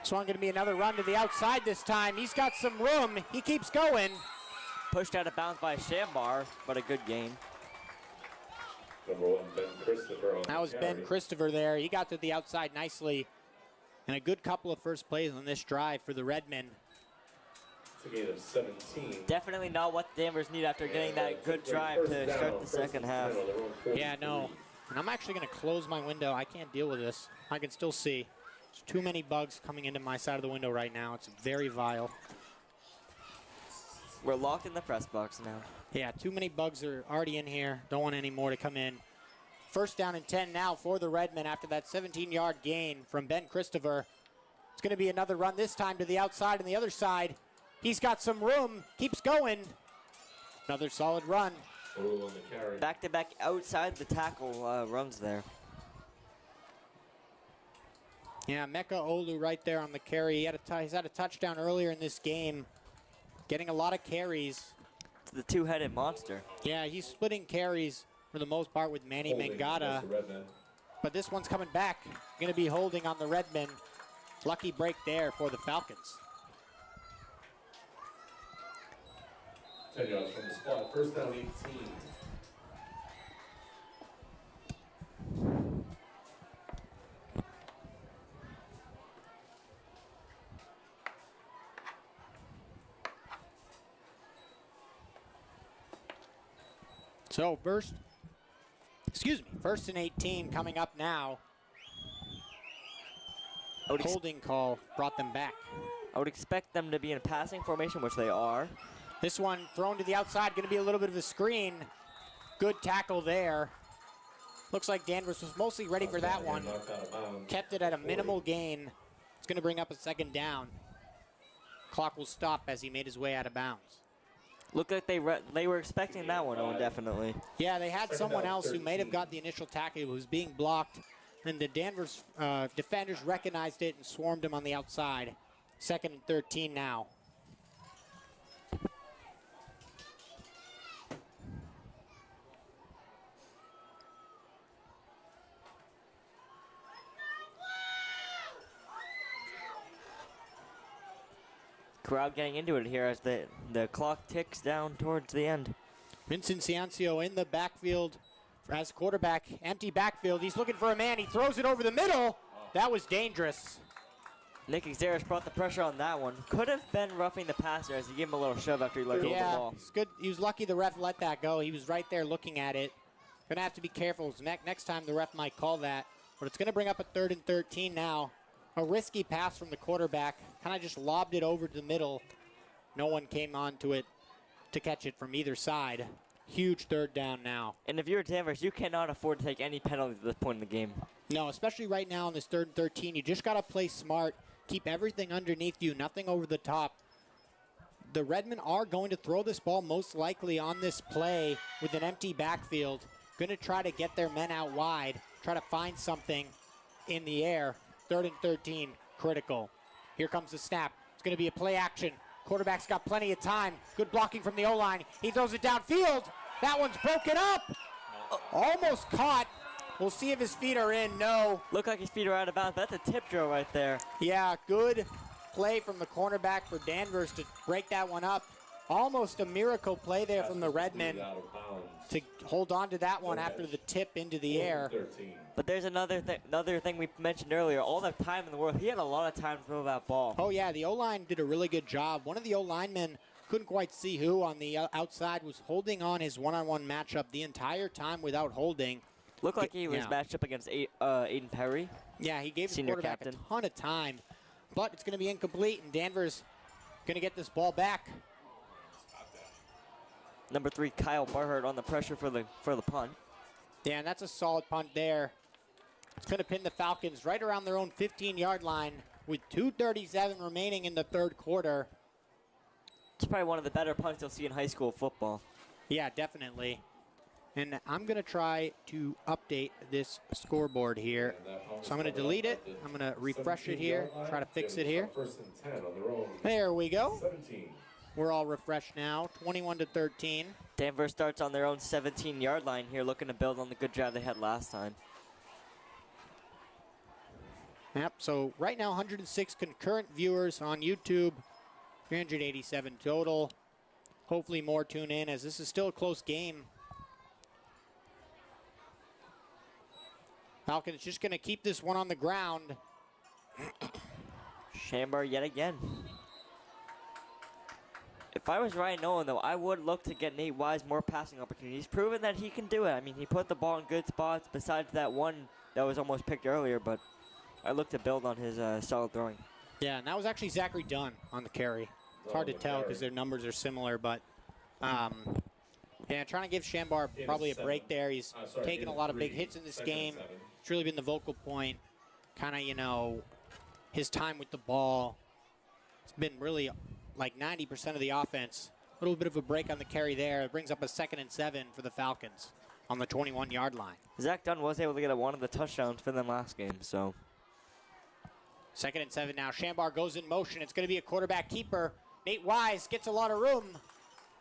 This one going to be another run to the outside this time. He's got some room. He keeps going. Pushed out of bounds by Shambar, but a good gain. Number 1, Ben Christopher. That was Ben Christopher there. He got to the outside nicely. And a good couple of first plays on this drive for the Redmen. It's a gain of 17. Definitely not what Danvers need after getting that good drive to start the second half. Yeah, no. And I'm actually going to close my window. I can't deal with this. I can still see. There's too many bugs coming into my side of the window right now. It's very vile. We're locked in the press box now. Yeah, too many bugs are already in here. Don't want any more to come in. 1st down and 10 now for the Redmen after that 17-yard gain from Ben Christopher. It's going to be another run this time to the outside and the other side. He's got some room, keeps going. Another solid run. Back-to-back outside the tackle runs there. Yeah, Mecca Olu right there on the carry. He's had a touchdown earlier in this game, getting a lot of carries. It's the two-headed monster. Yeah, he's splitting carries for the most part with Manny Holding Mangata. against the Redmen. But this one's coming back. Going to be holding on the Redmen. Lucky break there for the Falcons. 10 yards from the spot. First down, 18. So first and 18 coming up now. Holding call brought them back. I would expect them to be in a passing formation, which they are. This one thrown to the outside, going to be a little bit of a screen. Good tackle there. Looks like Danvers was mostly ready for that one. Kept it at a minimal gain. It's going to bring up a second down. Clock will stop as he made his way out of bounds. Looked like they were expecting that one, Owen, definitely. Yeah, they had someone else who may have got the initial tackle who was being blocked, and the Danvers defenders recognized it and swarmed him on the outside. 2nd and 13 now. Crowd getting into it here as the clock ticks down towards the end. Vincent Ciancio in the backfield as quarterback, empty backfield. He's looking for a man. He throws it over the middle. That was dangerous. Nick Xeris brought the pressure on that one. Could have been roughing the passer as he gave him a little shove after he let go of the ball. It's good. He was lucky the ref let that go. He was right there looking at it. Gonna have to be careful. Next time the ref might call that. But it's gonna bring up a 3rd and 13 now. A risky pass from the quarterback. Kind of just lobbed it over to the middle. No one came onto it to catch it from either side. Huge 3rd down now. And if you're Danvers, you cannot afford to take any penalties at this point in the game. No, especially right now in this 3rd and 13. You just got to play smart. Keep everything underneath you. Nothing over the top. The Redmen are going to throw this ball most likely on this play with an empty backfield. Going to try to get their men out wide. Try to find something in the air. 3rd and 13, critical. Here comes the snap. It's going to be a play action. Quarterback's got plenty of time. Good blocking from the O-line. He throws it downfield. That one's broken up. Almost caught. We'll see if his feet are in. No. Look like his feet are out of bounds. That's a tip drill right there. Yeah, good play from the cornerback for Danvers to break that one up. Almost a miracle play there from the Redmen to hold on to that one after the tip into the air. But there's another thing we mentioned earlier. All the time in the world, he had a lot of time to throw that ball. Oh yeah, the O-line did a really good job. One of the O-linemen, couldn't quite see who on the outside, was holding on his one-on-one matchup the entire time without holding. Looked like he was matched up against Aiden Perry. Yeah, he gave the senior quarterback captain. a ton of time, but it's going to be incomplete, and Danvers going to get this ball back. Number 3, Kyle Barhart on the pressure for the punt. Yeah, and that's a solid punt there. It's going to pin the Falcons right around their own 15-yard line with 2:37 remaining in the 3rd quarter. It's probably one of the better punts you'll see in high school football. Yeah, definitely. And I'm going to try to update this scoreboard here. So I'm going to delete it. I'm going to refresh it here, try to fix it here. First and 10 on their own. There we go. 17. We're all refreshed now, 21-13. Danvers starts on their own 17-yard line here, looking to build on the good drive they had last time. Yep, so right now 106 concurrent viewers on YouTube, 387 total. Hopefully more tune in as this is still a close game. Falcons just going to keep this one on the ground. Shambar yet again. If I was Ryan Nolan, though, I would look to get Nate Wise more passing opportunities. He's proven that he can do it. I mean, he put the ball in good spots besides that one that was almost picked earlier, but I look to build on his solid throwing. Yeah, and that was actually Zachary Dunn on the carry. It's hard to tell because their numbers are similar, but yeah, trying to give Shambar probably a break there. He's taken a lot of big hits in this game. It's really been the vocal point. Kind of, you know, his time with the ball. It's been really like 90% of the offense. A little bit of a break on the carry there. It brings up a 2nd and 7 for the Falcons on the 21-yard line. Zach Dunn was able to get one of the touchdowns for them last game, so. 2nd and 7 now. Shambar goes in motion. It's going to be a quarterback keeper. Nate Wise gets a lot of room.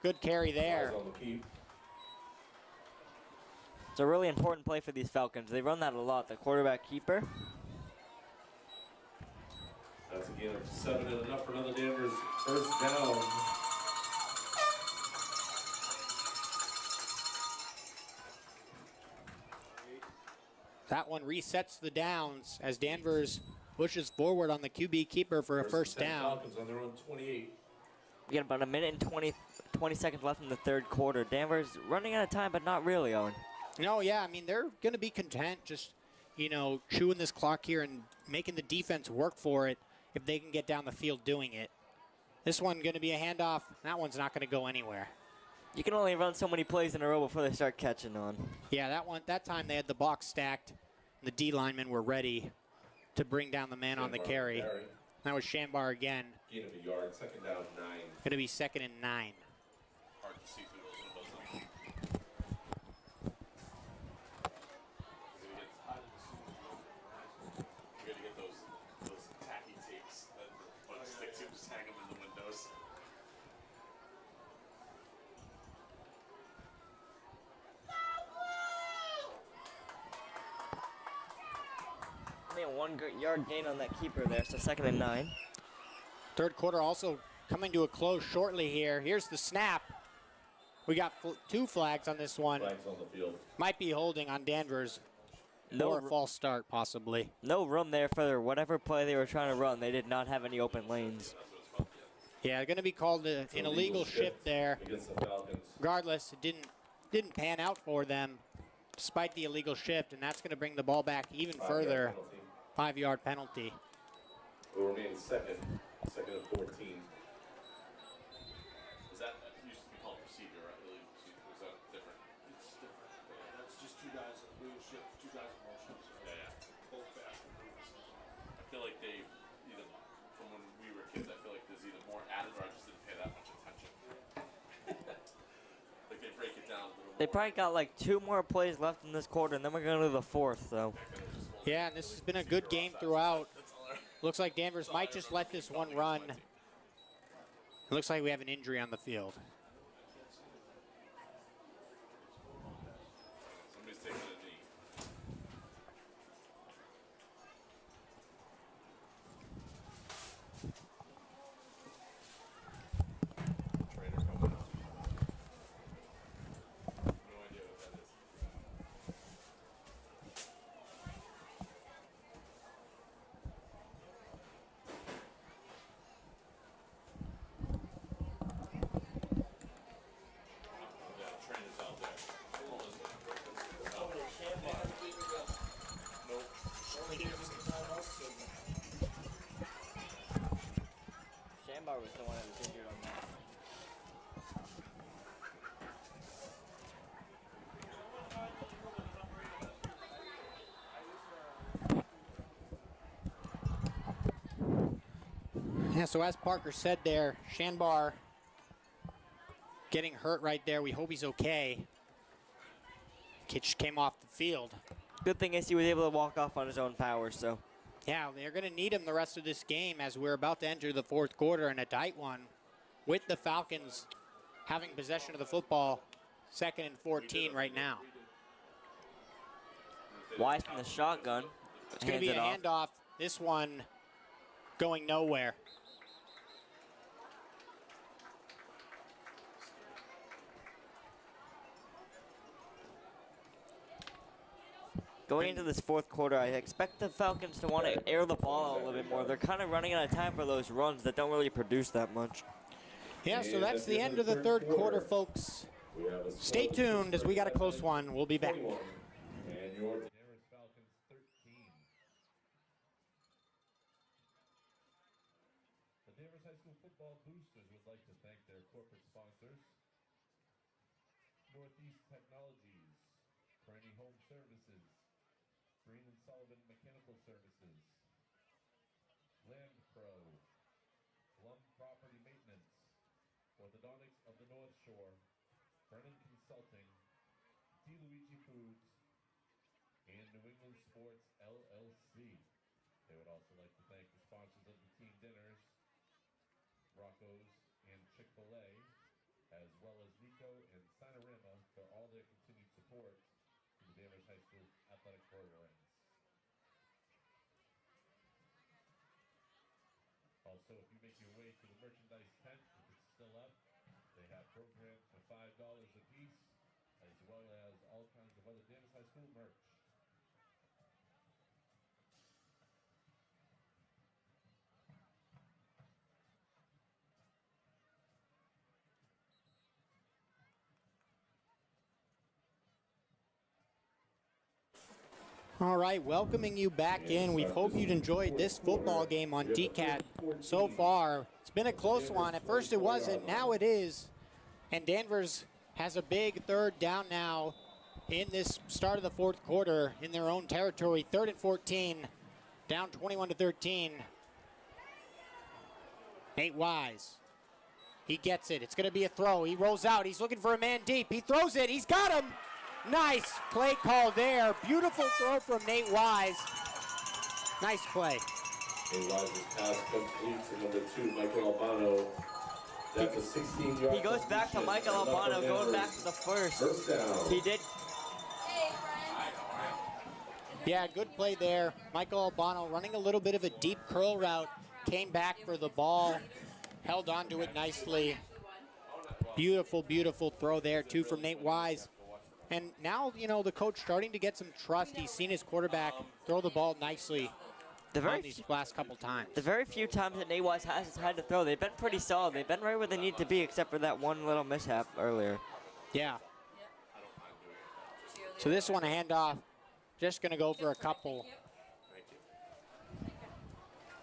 Good carry there. It's a really important play for these Falcons. They run that a lot, the quarterback keeper. That's a gain of 7 and enough for another Danvers first down. That one resets the downs as Danvers pushes forward on the QB keeper for a first down. Falcons on their own 28. We got about a minute and 20 seconds left in the third quarter. Danvers running out of time, but not really, Owen. No, yeah, I mean, they're going to be content just, you know, chewing this clock here and making the defense work for it if they can get down the field doing it. This one going to be a handoff. That one's not going to go anywhere. You can only run so many plays in a row before they start catching on. Yeah, that time they had the box stacked. The D linemen were ready to bring down the man on the carry. That was Shambar again. Gain of a yard, second down, 9. Going to be 2nd and 9. Hard to see through those windows. We gotta get those tacky tapes that put stick to, just hang them in the windows. Only a 1 yard gain on that keeper there, so 2nd and 9. Third quarter also coming to a close shortly here. Here's the snap. We got 2 flags on this one. Flags on the field. Might be holding on Danvers. No Or a false start, possibly. No room there for whatever play they were trying to run. They did not have any open lanes. Yeah, going to be called an illegal shift there. Against the Falcons. Regardless, it didn't pan out for them despite the illegal shift, and that's going to bring the ball back even further. 5-yard penalty. Will remain second and 14. Is that used to be called procedure, right? Illegal procedure. Was that different? It's different. That's just 2 guys in leadership, 2 guys in motion. So Yeah. both fast moves. I feel like they either, from when we were kids, I feel like there's either more added or I just didn't pay that much attention. Like they break it down a little more. They probably got like 2 more plays left in this quarter, and then we're going to the 4th, so. Yeah, and this has been a good game throughout. Looks like Danvers might just let this one run. It looks like we have an injury on the field. Somebody's taking a knee. Trainer coming up. No idea what that is. Yeah, trainer's out there. Hold on. Nope. Shambar was the one that was injured on that. Yeah, so as Parker said there, Shambar getting hurt right there. We hope he's okay. Kid just came off the field. Good thing is he was able to walk off on his own power, so. Yeah, they're going to need him the rest of this game as we're about to enter the 4th quarter in a tight one with the Falcons having possession of the football, 2nd and 14 right now. Wise from the shotgun. It's going to be a hands it off. handoff. This one going nowhere. Going into this 4th quarter, I expect the Falcons to want to air the ball out a little bit more. They're kind of running out of time for those runs that don't really produce that much. Yeah, so that's the end of the 3rd quarter, folks. Stay tuned as we got a close one. We'll be back. And your Danvers Falcons 13. The Danvers High School football boosters would like to thank their corporate sponsors: Northeast Technologies, Kearney Home Services, Green and Sullivan Mechanical Services, Land Pro, Plum Property Maintenance, Orthodontics of the North Shore, Brennan Consulting, DeLuigi Foods, and New England Sports LLC. They would also like to thank the sponsors of the team dinners, Rocco's and Chick-fil-A, as well as Nico and Sinorama for all their continued support to Danvers High School athletic programs. Also, if you make your way to the merchandise tent, if it's still up, they have programs for $5 a piece, as well as all kinds of other Danvers High School merch. All right, welcoming you back in. We hope you'd enjoyed this football game on DCAT so far. It's been a close one. At first it wasn't, now it is. And Danvers has a big third down now in this start of the fourth quarter in their own territory. 3rd and 14, down 21-13. Nate Wise, he gets it. It's going to be a throw. He rolls out. He's looking for a man deep. He throws it. He's got him. Nice play call there. Beautiful throw from Nate Wise. Nice play. Nate Wise's pass complete to number 2, Michael Albano. That's a 16-yard. He goes back to Michael Albano, going back to the first. First down. He did. Yeah, good play there. Michael Albano running a little bit of a deep curl route. Came back for the ball. Held on to it nicely. Beautiful, beautiful throw there, too, from Nate Wise. And now, you know, the coach starting to get some trust. He's seen his quarterback throw the ball nicely on these last couple times. The very few times that Nate Wise has had to throw, they've been pretty solid. They've been right where they need to be, except for that one little mishap earlier. Yeah. So this one, a handoff. Just going to go for a couple.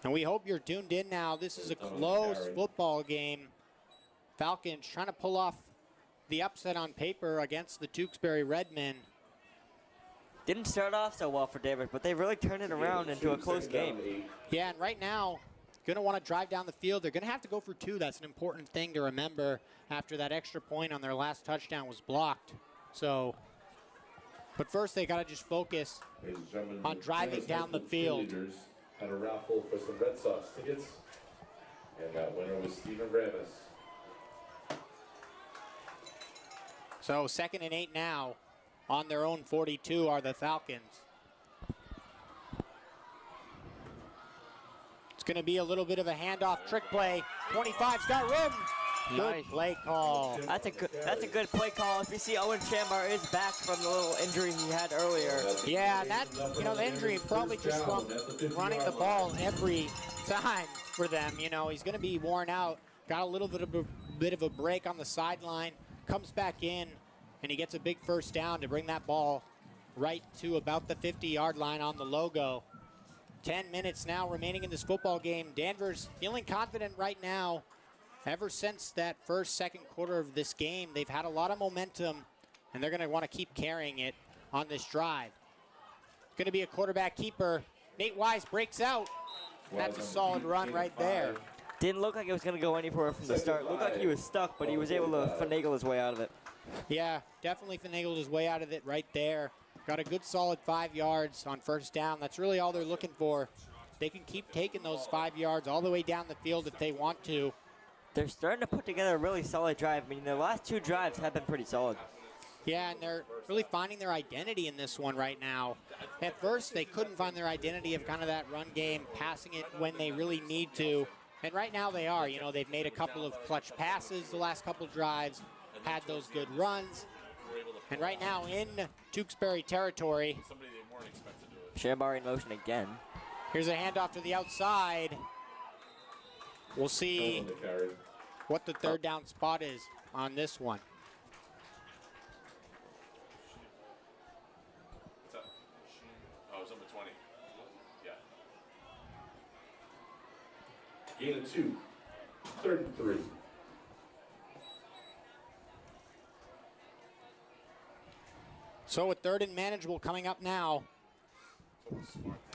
And we hope you're tuned in now. This is a close football game. Falcons trying to pull off the upset on paper against the Tewksbury Redmen. Didn't start off so well for Danvers, but they really turned it around into a close game. Yeah, and right now, going to want to drive down the field. They're going to have to go for 2. That's an important thing to remember after that extra point on their last touchdown was blocked. So, but first they got to just focus on driving down the field. Had a raffle for some Red Sox tickets, and that winner was Stephen Ramis. So 2nd and 8 now. On their own 42 are the Falcons. It's going to be a little bit of a handoff trick play. 25's got room. Good play call. That's a good play call. If you see Owen Chambar is back from the little injury he had earlier. Yeah, that, you know, the injury probably just from running the ball every time for them. You know, he's going to be worn out. Got a little bit of a break on the sideline. Comes back in, and he gets a big first down to bring that ball right to about the 50-yard line on the logo. 10 minutes now remaining in this football game. Danvers feeling confident right now. Ever since that second quarter of this game, they've had a lot of momentum, and they're going to want to keep carrying it on this drive. It's going to be a quarterback keeper. Nate Wise breaks out. That's a solid run right there. Didn't look like it was going to go anywhere from the start. Looked like he was stuck, but he was able to finagle his way out of it. Yeah, definitely finagled his way out of it right there. Got a good solid 5 yards on first down. That's really all they're looking for. They can keep taking those 5 yards all the way down the field if they want to. They're starting to put together a really solid drive. I mean, their last 2 drives have been pretty solid. Yeah, and they're really finding their identity in this one right now. At first, they couldn't find their identity of kind of that run game, passing it when they really need to. And right now they are. You know, they've made a couple of clutch passes the last couple drives, had those good runs. And right now in Tewksbury territory. Chambar in motion again. Here's a handoff to the outside. We'll see what the third down spot is on this one. Oh, it's number 20. Yeah. Gain of 2. 3rd and 3. So with 3rd and manageable coming up now.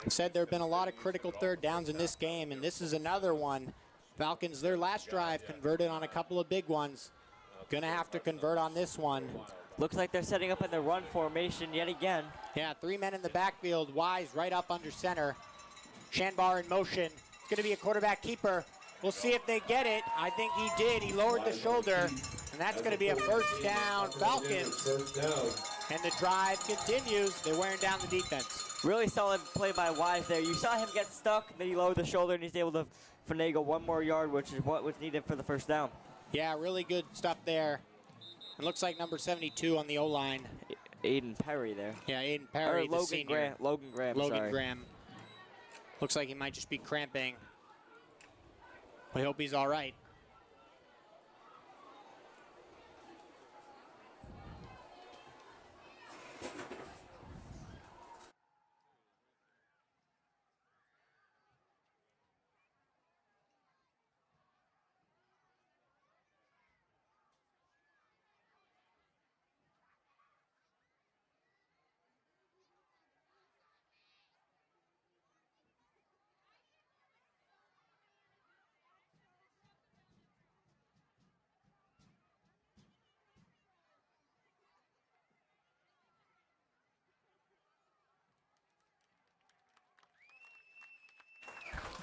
Said there have been a lot of critical third downs in this game, and this is another one. Falcons, their last drive, converted on a couple of big ones. Gonna have to convert on this one. Looks like they're setting up in the run formation yet again. Yeah, 3 men in the backfield. Wise right up under center. Chambar in motion. It's gonna be a quarterback keeper. We'll see if they get it. I think he did. He lowered the shoulder, and that's gonna be a first down. Falcons. First down. And the drive continues. They're wearing down the defense. Really solid play by Wise there. You saw him get stuck, then he lowered the shoulder, and he's able to finagle one more yard, which is what was needed for the first down. Yeah, really good stuff there. It looks like number 72 on the O-line. Aiden Perry there. Yeah, Aiden Perry, Or the Logan senior. Graham. Logan Graham, Logan sorry. Graham. Looks like he might just be cramping. We hope he's all right.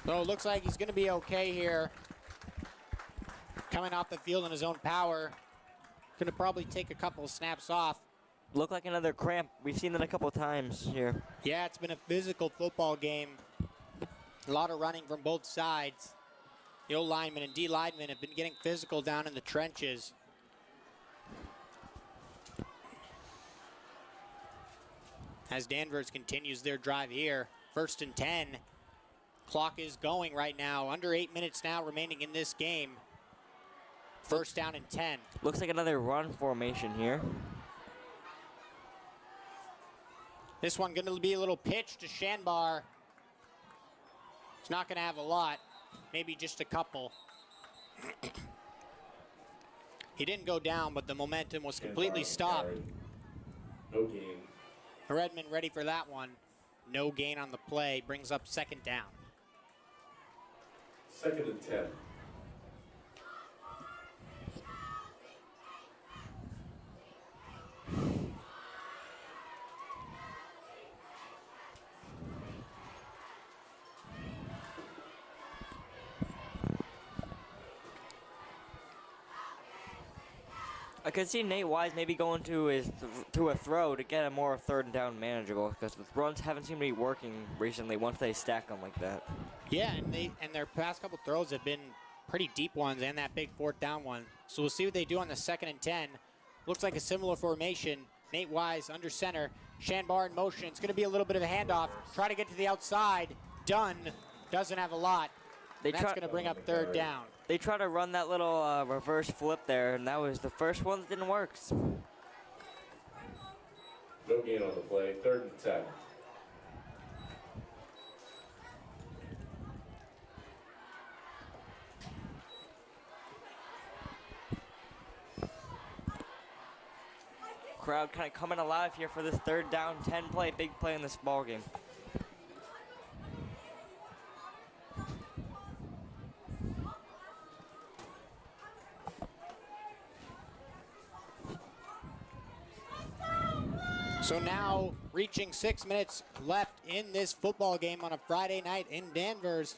So it looks like he's going to be okay here. Coming off the field in his own power. Going to probably take a couple of snaps off. Look like another cramp. We've seen that a couple times here. Yeah, it's been a physical football game. A lot of running from both sides. The old linemen and D linemen have been getting physical down in the trenches. As Danvers continues their drive here. 1st and 10. Clock is going right now. Under 8 minutes now remaining in this game. 1st down and 10. Looks like another run formation here. This one going to be a little pitch to Shanbar. He's not going to have a lot. Maybe just a couple. He didn't go down, but the momentum was completely stopped. No gain. Redmond ready for that one. No gain on the play. Brings up 2nd down. 2nd and 10. I could see Nate Wise maybe going to a throw to get a more 3rd down manageable, because the runs haven't seemed to be working recently once they stack them like that. Yeah, and their past couple throws have been pretty deep ones, and that big 4th down one. So we'll see what they do on the 2nd and 10. Looks like a similar formation. Nate Wise under center. Shanbar in motion. It's going to be a little bit of a handoff. Try to get to the outside. Dunn doesn't have a lot. That's going to bring up 3rd down. They try to run that little reverse flip there, and that was the first one that didn't work. No gain on the play. 3rd and 10. Crowd kind of coming alive here for this 3rd down, 10 play, big play in this ball game. So now reaching 6 minutes left in this football game on a Friday night in Danvers.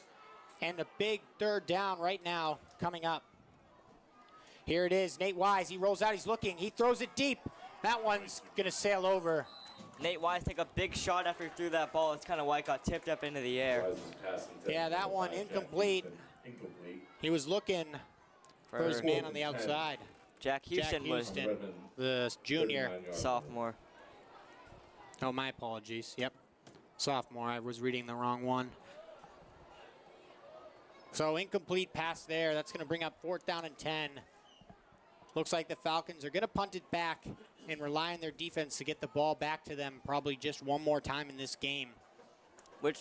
And a big 3rd down right now coming up. Here it is, Nate Wise, he rolls out, he's looking, he throws it deep. That one's gonna sail over. Nate Wise took a big shot after he threw that ball. It's kind of why it got tipped up into the air. Yeah, that one incomplete. He was looking for his man on the outside. Jack Houston was the junior. Sophomore. Oh, my apologies. Yep. Sophomore. I was reading the wrong one. So incomplete pass there. That's going to bring up 4th down and 10. Looks like the Falcons are going to punt it back and rely on their defense to get the ball back to them probably just one more time in this game. Which,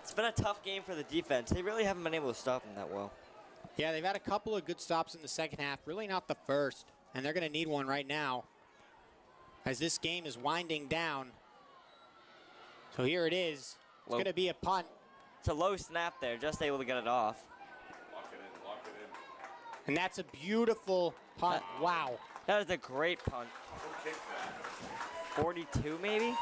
it's been a tough game for the defense. They really haven't been able to stop them that well. Yeah, they've had a couple of good stops in the 2nd half. Really not the first. And they're going to need one right now as this game is winding down. So here it is. It's going to be a punt. It's a low snap there, just able to get it off. Lock it in, lock it in. And that's a beautiful punt. Wow. That was a great punt. Who kicked that? 42 maybe?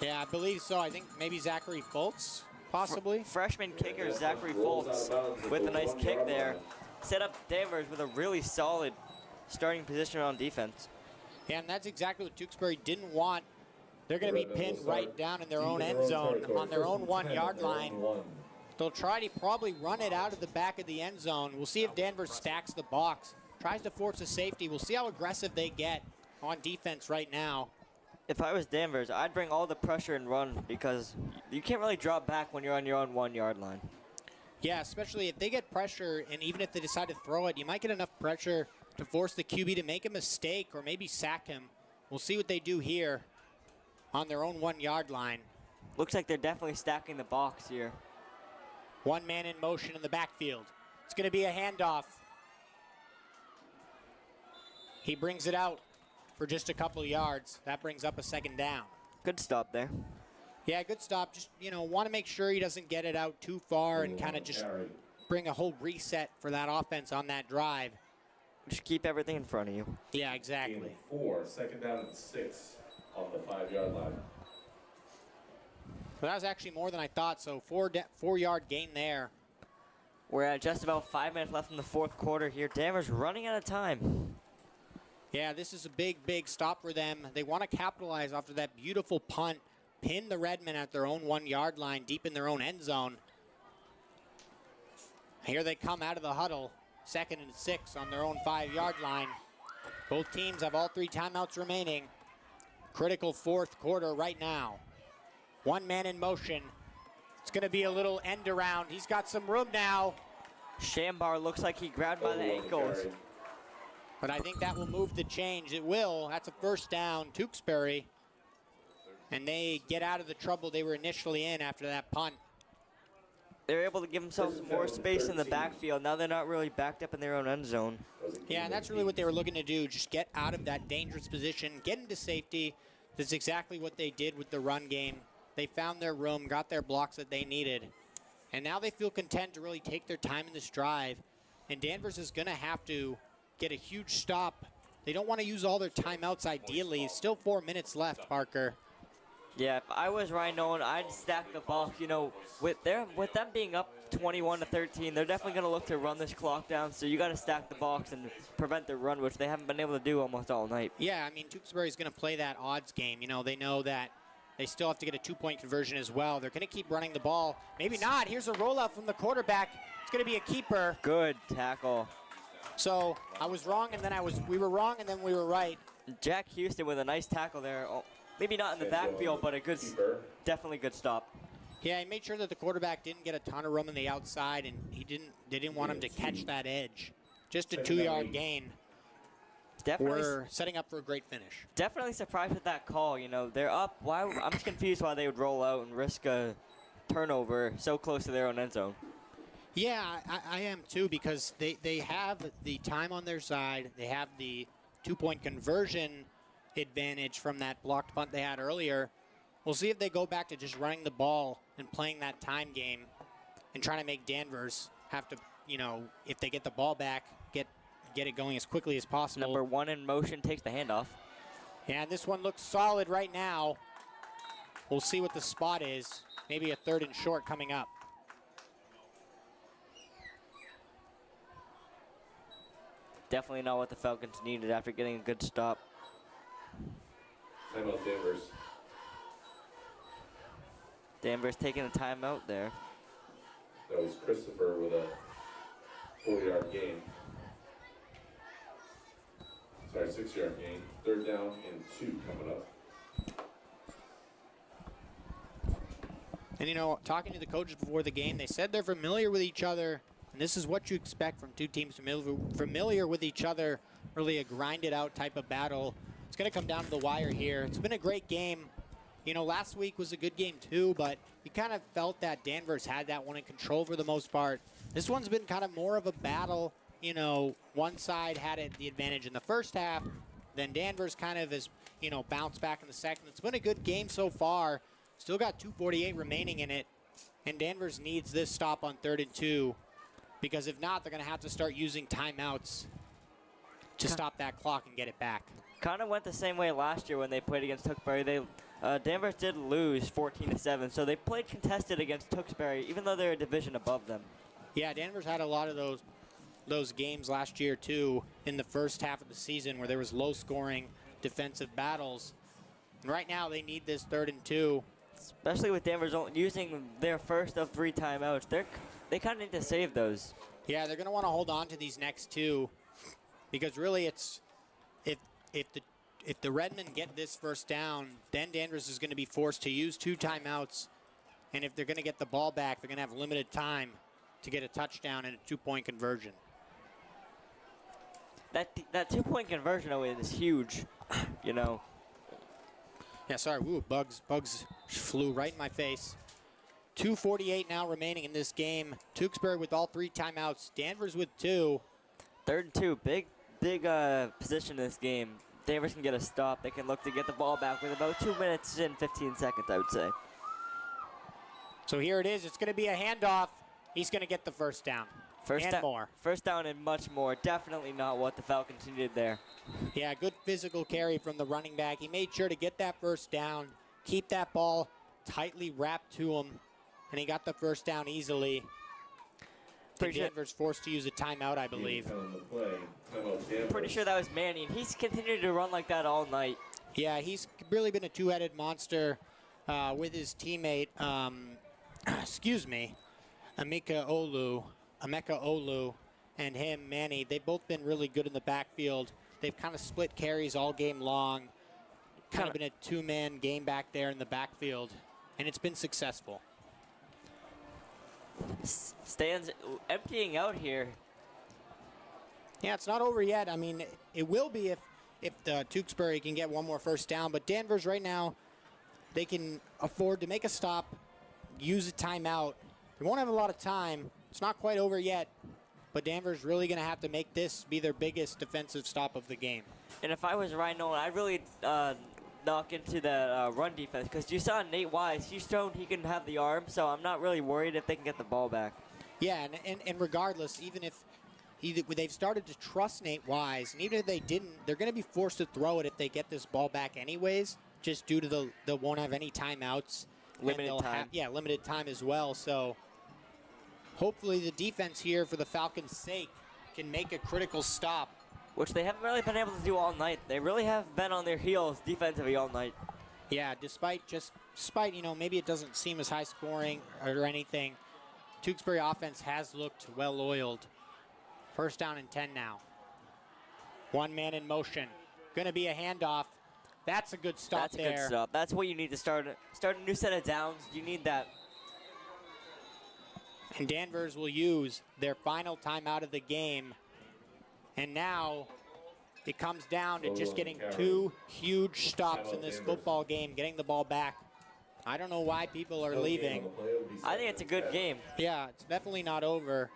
Yeah, I believe so. I think maybe Zachary Foltz, possibly. Freshman kicker Zachary Foltz with a nice kick there. Set up Danvers with a really solid starting position on defense. Yeah, and that's exactly what Tewksbury didn't want. They're going to be pinned right down in their own end zone on their own 1 yard line. They'll try to probably run it out of the back of the end zone. We'll see if Danvers stacks the box, tries to force a safety. We'll see how aggressive they get on defense right now. If I was Danvers, I'd bring all the pressure and run because you can't really drop back when you're on your own 1 yard line. Yeah, especially if they get pressure, and even if they decide to throw it, you might get enough pressure to force the QB to make a mistake or maybe sack him. We'll see what they do here on their own 1 yard line. Looks like they're definitely stacking the box here. 1 man in motion in the backfield. It's going to be a handoff. He brings it out for just a couple of yards. That brings up a 2nd down. Good stop there. Yeah, good stop. Just, want to make sure he doesn't get it out too far and kind of just bring a whole reset for that offense on that drive. Just keep everything in front of you. Yeah, exactly. Gain of 4, 2nd down and 6 on the 5 yard line. So that was actually more than I thought. So 4 yard gain there. We're at just about 5 minutes left in the 4th quarter here. Danvers running out of time. Yeah, this is a big, big stop for them. They want to capitalize after that beautiful punt, pin the Redmen at their own 1 yard line, deep in their own end zone. Here they come out of the huddle, 2nd and 6 on their own 5 yard line. Both teams have all 3 timeouts remaining. Critical 4th quarter right now. 1 man in motion. It's going to be a little end around. He's got some room now. Shambar looks like he grabbed by the ankles. But I think that will move the change. It will. That's a 1st down, Tewksbury. And they get out of the trouble they were initially in after that punt. They're able to give themselves more space in the backfield. Now they're not really backed up in their own end zone. Yeah, and that's really what they were looking to do. Just get out of that dangerous position, get into safety. That's exactly what they did with the run game. They found their room, got their blocks that they needed. And now they feel content to really take their time in this drive. And Danvers is going to have to get a huge stop. They don't want to use all their timeouts ideally. Still 4 minutes left, Parker. Yeah, if I was Ryan Nolan, I'd stack the box. With them being up 21-13, they're definitely going to look to run this clock down. So you got to stack the box and prevent the run, which they haven't been able to do almost all night. Yeah, I mean, Tewksbury is going to play that odds game. They know that they still have to get a 2-point conversion as well. They're going to keep running the ball. Maybe not. Here's a rollout from the quarterback. It's going to be a keeper. Good tackle. So I was wrong, and then we were wrong, and then we were right. Jack Houston with a nice tackle there. Oh, maybe not in the backfield, but definitely good stop. Yeah, he made sure that the quarterback didn't get a ton of room on the outside, and they didn't want him to catch that edge. Just a 2 yard gain. We're setting up for a great finish. Definitely surprised with that call. They're up. I'm just confused why they would roll out and risk a turnover so close to their own end zone. Yeah, I am too, because they have the time on their side. They have the 2-point conversion advantage from that blocked punt they had earlier. We'll see if they go back to just running the ball and playing that time game and trying to make Danvers have to, if they get the ball back, get it going as quickly as possible. Number 1 in motion takes the handoff. Yeah, and this one looks solid right now. We'll see what the spot is. Maybe a 3rd and short coming up. Definitely not what the Falcons needed after getting a good stop. Timeout Danvers. Danvers taking a timeout there. That was Christopher with a 4-yard gain. Sorry, 6-yard gain. 3rd down and 2 coming up. And talking to the coaches before the game, they said they're familiar with each other. And this is what you expect from 2 teams familiar with each other, really a grinded-out type of battle. It's going to come down to the wire here. It's been a great game. Last week was a good game too, but you kind of felt that Danvers had that one in control for the most part. This one's been kind of more of a battle. One side had the advantage in the first half, then Danvers kind of has, bounced back in the second. It's been a good game so far. Still got 2:48 remaining in it, and Danvers needs this stop on 3rd and 2. Because if not, they're going to have to start using timeouts to stop that clock and get it back. Kind of went the same way last year when they played against Tewksbury. Danvers did lose 14-7, so they played contested against Tewksbury, even though they're a division above them. Yeah, Danvers had a lot of those games last year too in the first half of the season where there was low scoring. defensive battles. And right now, they need this 3rd and 2. Especially with Danvers using their first of 3 timeouts. They kind of need to save those. Yeah, they're going to want to hold on to these next 2 because really it's if the Redmen get this first down, then Danvers is going to be forced to use 2 timeouts. And if they're going to get the ball back, they're going to have limited time to get a touchdown and a 2-point conversion. That 2-point conversion is huge, you know. Yeah, sorry, woo, bugs flew right in my face. 2:48 now remaining in this game. Tewksbury with all 3 timeouts. Danvers with 2. 3rd and 2, big position in this game. Danvers can get a stop. They can look to get the ball back with about 2 minutes and 15 seconds, I would say. So here it is. It's going to be a handoff. He's going to get the first down. More. First down and much more. Definitely not what the Falcons needed there. Yeah, good physical carry from the running back. He made sure to get that first down, keep that ball tightly wrapped to him, and he got the first down easily. Denver's forced to use a timeout, I believe. Pretty sure that was Manny, and he's continued to run like that all night. Yeah, he's really been a 2-headed monster with his teammate, Emeka Olu, and him, Manny. They've both been really good in the backfield. They've kind of split carries all game long. Kind of been a 2-man game back there in the backfield, and it's been successful. Stands emptying out here. Yeah, it's not over yet. I mean, it will be if the Tewksbury can get one more first down, but Danvers right now, they can afford to make a stop, use a timeout. They won't have a lot of time. It's not quite over yet, but Danvers really going to have to make this be their biggest defensive stop of the game. And if I was Ryan Nolan, I'd really knock into the run defense, because you saw Nate Wise. He's shown he can have the arm, so I'm not really worried if they can get the ball back. Yeah, and regardless, even if they've started to trust Nate Wise, and even if they didn't, they're going to be forced to throw it if they get this ball back anyways, just due to they won't have any timeouts. Limited time. Limited time as well. So hopefully the defense here, for the Falcons' sake, can make a critical stop. Which they haven't really been able to do all night. They really have been on their heels defensively all night. Yeah, despite maybe it doesn't seem as high scoring or anything, Tewksbury offense has looked well oiled. First down and 10 now. 1 man in motion. Going to be a handoff. That's a good stop there. That's a good stop. That's what you need to start a new set of downs. You need that. And Danvers will use their final timeout of the game. And now it comes down to just getting 2 huge stops in this football game, getting the ball back. I don't know why people are leaving. I think it's a good game. Yeah, it's definitely not over.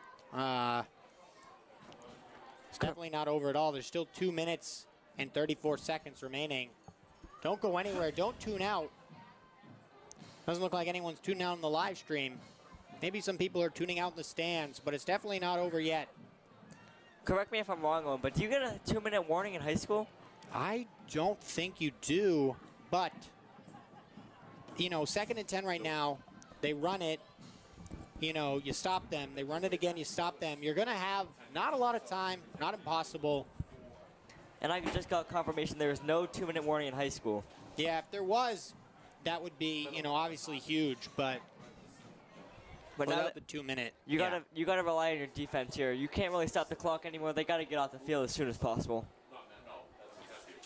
It's definitely not over at all. There's still 2 minutes and 34 seconds remaining. Don't go anywhere. Don't tune out. Doesn't look like anyone's tuning out on the live stream. Maybe some people are tuning out in the stands, but it's definitely not over yet. Correct me if I'm wrong, but do you get a 2-minute warning in high school? I don't think you do, but, 2nd and 10 right now. They run it. You stop them. They run it again, you stop them. You're going to have not a lot of time, not impossible. And I just got confirmation there is no 2-minute warning in high school. Yeah, if there was, that would be, obviously huge, but without the 2-minute. You gotta rely on your defense here. You can't really stop the clock anymore. They gotta get off the field as soon as possible.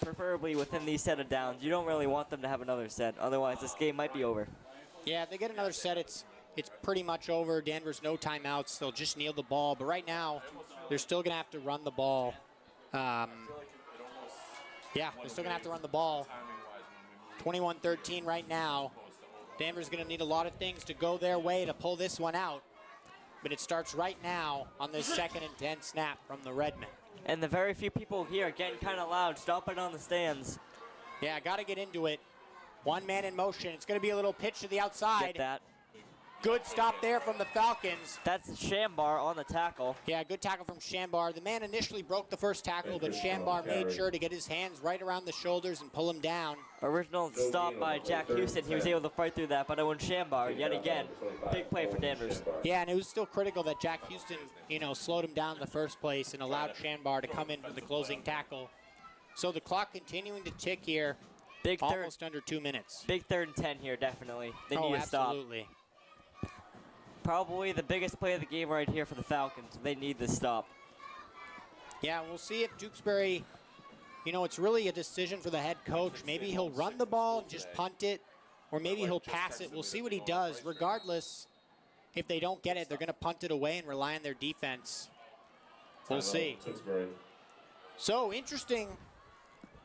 Preferably within these set of downs. You don't really want them to have another set. Otherwise, this game might be over. Yeah, if they get another set, it's pretty much over. Danvers, no timeouts. They'll just kneel the ball. But right now, they're still going to have to run the ball. They're still going to have to run the ball. 21-13 right now. Danvers going to need a lot of things to go their way to pull this one out. But it starts right now on this 2nd and 10 snap from the Redmen. And the very few people here are getting kind of loud, stomping on the stands. Yeah, got to get into it. 1 man in motion. It's going to be a little pitch to the outside. Get that. Good stop there from the Falcons. That's Shambar on the tackle. Yeah, good tackle from Shambar. The man initially broke the first tackle, but Shambar made sure to get his hands right around the shoulders and pull him down. Original stop by Jack Houston. He was able to fight through that, but it went Shambar yet again. Big play for Danvers. Yeah, and it was still critical that Jack Houston, slowed him down in the first place and allowed Shambar to come in for the closing tackle. So the clock continuing to tick here. Big third, Almost under 2 minutes. big 3rd and 10 here, definitely. They need to stop. Absolutely. Probably the biggest play of the game right here for the Falcons. They need to stop. Yeah, we'll see if Tewksbury, it's really a decision for the head coach. Maybe he'll run the ball and just punt it, or maybe he'll pass it. We'll see what he does. Regardless, if they don't get it, they're going to punt it away and rely on their defense. We'll see. So, interesting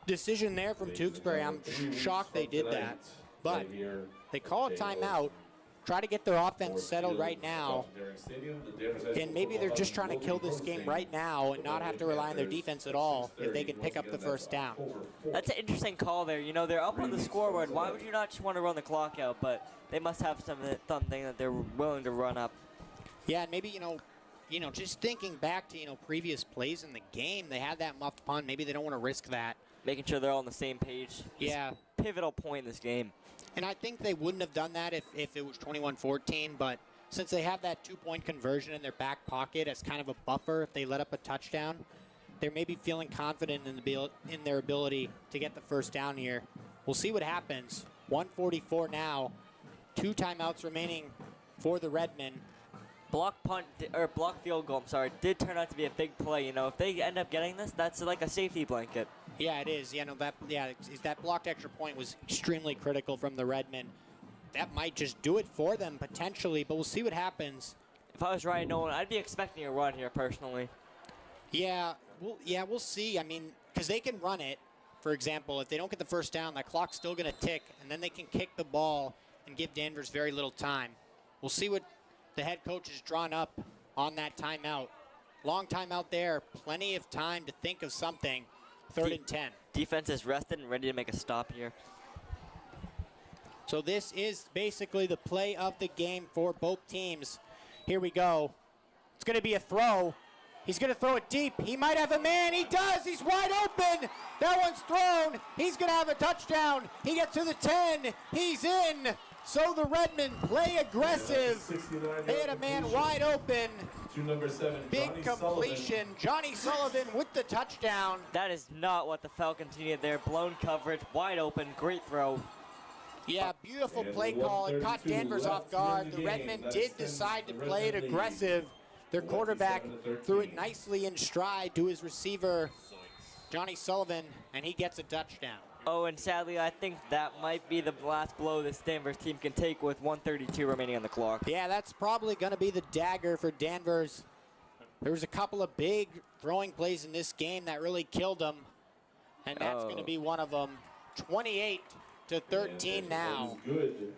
decision there from Tewksbury. I'm shocked they did that. But they call a timeout, try to get their offense settled right now. And maybe they're just trying to kill this game right now and not have to rely on their defense at all if they can pick up the first down. That's an interesting call there. They're up on the scoreboard. Why would you not just want to run the clock out? But they must have something that they're willing to run up. Yeah, and maybe, just thinking back to, previous plays in the game, they had that muffed punt. Maybe they don't want to risk that. Making sure they're all on the same page. Yeah. Pivotal point in this game. And I think they wouldn't have done that if it was 21-14, but since they have that 2-point conversion in their back pocket as kind of a buffer if they let up a touchdown, they're maybe feeling confident in their ability to get the first down here. We'll see what happens. 1:44 now. 2 timeouts remaining for the Redmen. Block field goal, did turn out to be a big play. If they end up getting this, that's like a safety blanket. Yeah, it is. That blocked extra point was extremely critical from the Redmen. That might just do it for them potentially, but we'll see what happens. If I was Ryan Nolan, I'd be expecting a run here personally. Yeah, we'll see. I mean, because they can run it. For example, if they don't get the first down, that clock's still going to tick, and then they can kick the ball and give Danvers very little time. We'll see what the head coach has drawn up on that timeout. Long timeout there. Plenty of time to think of something. 3rd and 10. Defense is rested and ready to make a stop here. So this is basically the play of the game for both teams. Here we go. It's going to be a throw. He's going to throw it deep. He might have a man. He does. He's wide open. That one's thrown. He's going to have a touchdown. He gets to the 10. He's in. So the Redmen play aggressive. They had a man wide open. To number 7, Big completion. Johnny Sullivan with the touchdown. That is not what the Falcons needed there. Blown coverage, wide open, great throw. Yeah, beautiful play call. It caught Danvers off guard. The Redmen did decide to play it aggressive. Their quarterback threw it nicely in stride to his receiver, Johnny Sullivan, and he gets a touchdown. Oh, and sadly, I think that might be the last blow this Danvers team can take with 1:32 remaining on the clock. Yeah, that's probably going to be the dagger for Danvers. There was a couple of big throwing plays in this game that really killed them, and that's going to be one of them. 28-13 now.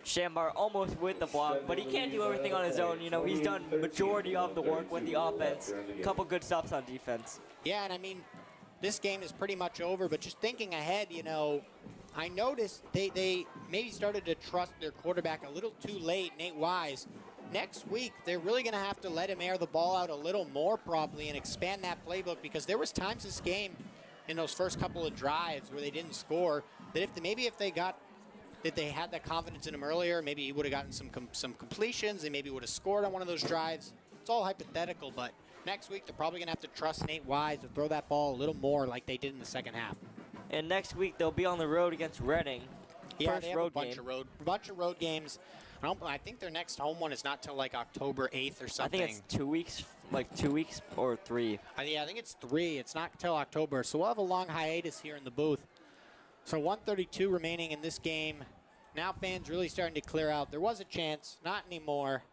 Shambar almost with the block, but he can't do everything on his own. He's done majority of the work with the offense. A couple good stops on defense. Yeah, and I mean, this game is pretty much over, but just thinking ahead, I noticed they maybe started to trust their quarterback a little too late, Nate Wise. Next week, they're really going to have to let him air the ball out a little more probably and expand that playbook, because there was times this game in those first couple of drives where they didn't score, that if they had that confidence in him earlier, maybe he would have gotten some completions, and maybe would have scored on one of those drives. It's all hypothetical, but next week they're probably going to have to trust Nate Wise to throw that ball a little more like they did in the second half. And next week they'll be on the road against Reading. Yeah, First they have road a bunch of road games. I think their next home one is not till like October 8th or something. I think it's 2 weeks, like 2 weeks or 3. Yeah, I think it's 3. It's not till October. So we'll have a long hiatus here in the booth. So 1:32 remaining in this game. Now fans really starting to clear out. There was a chance, not anymore.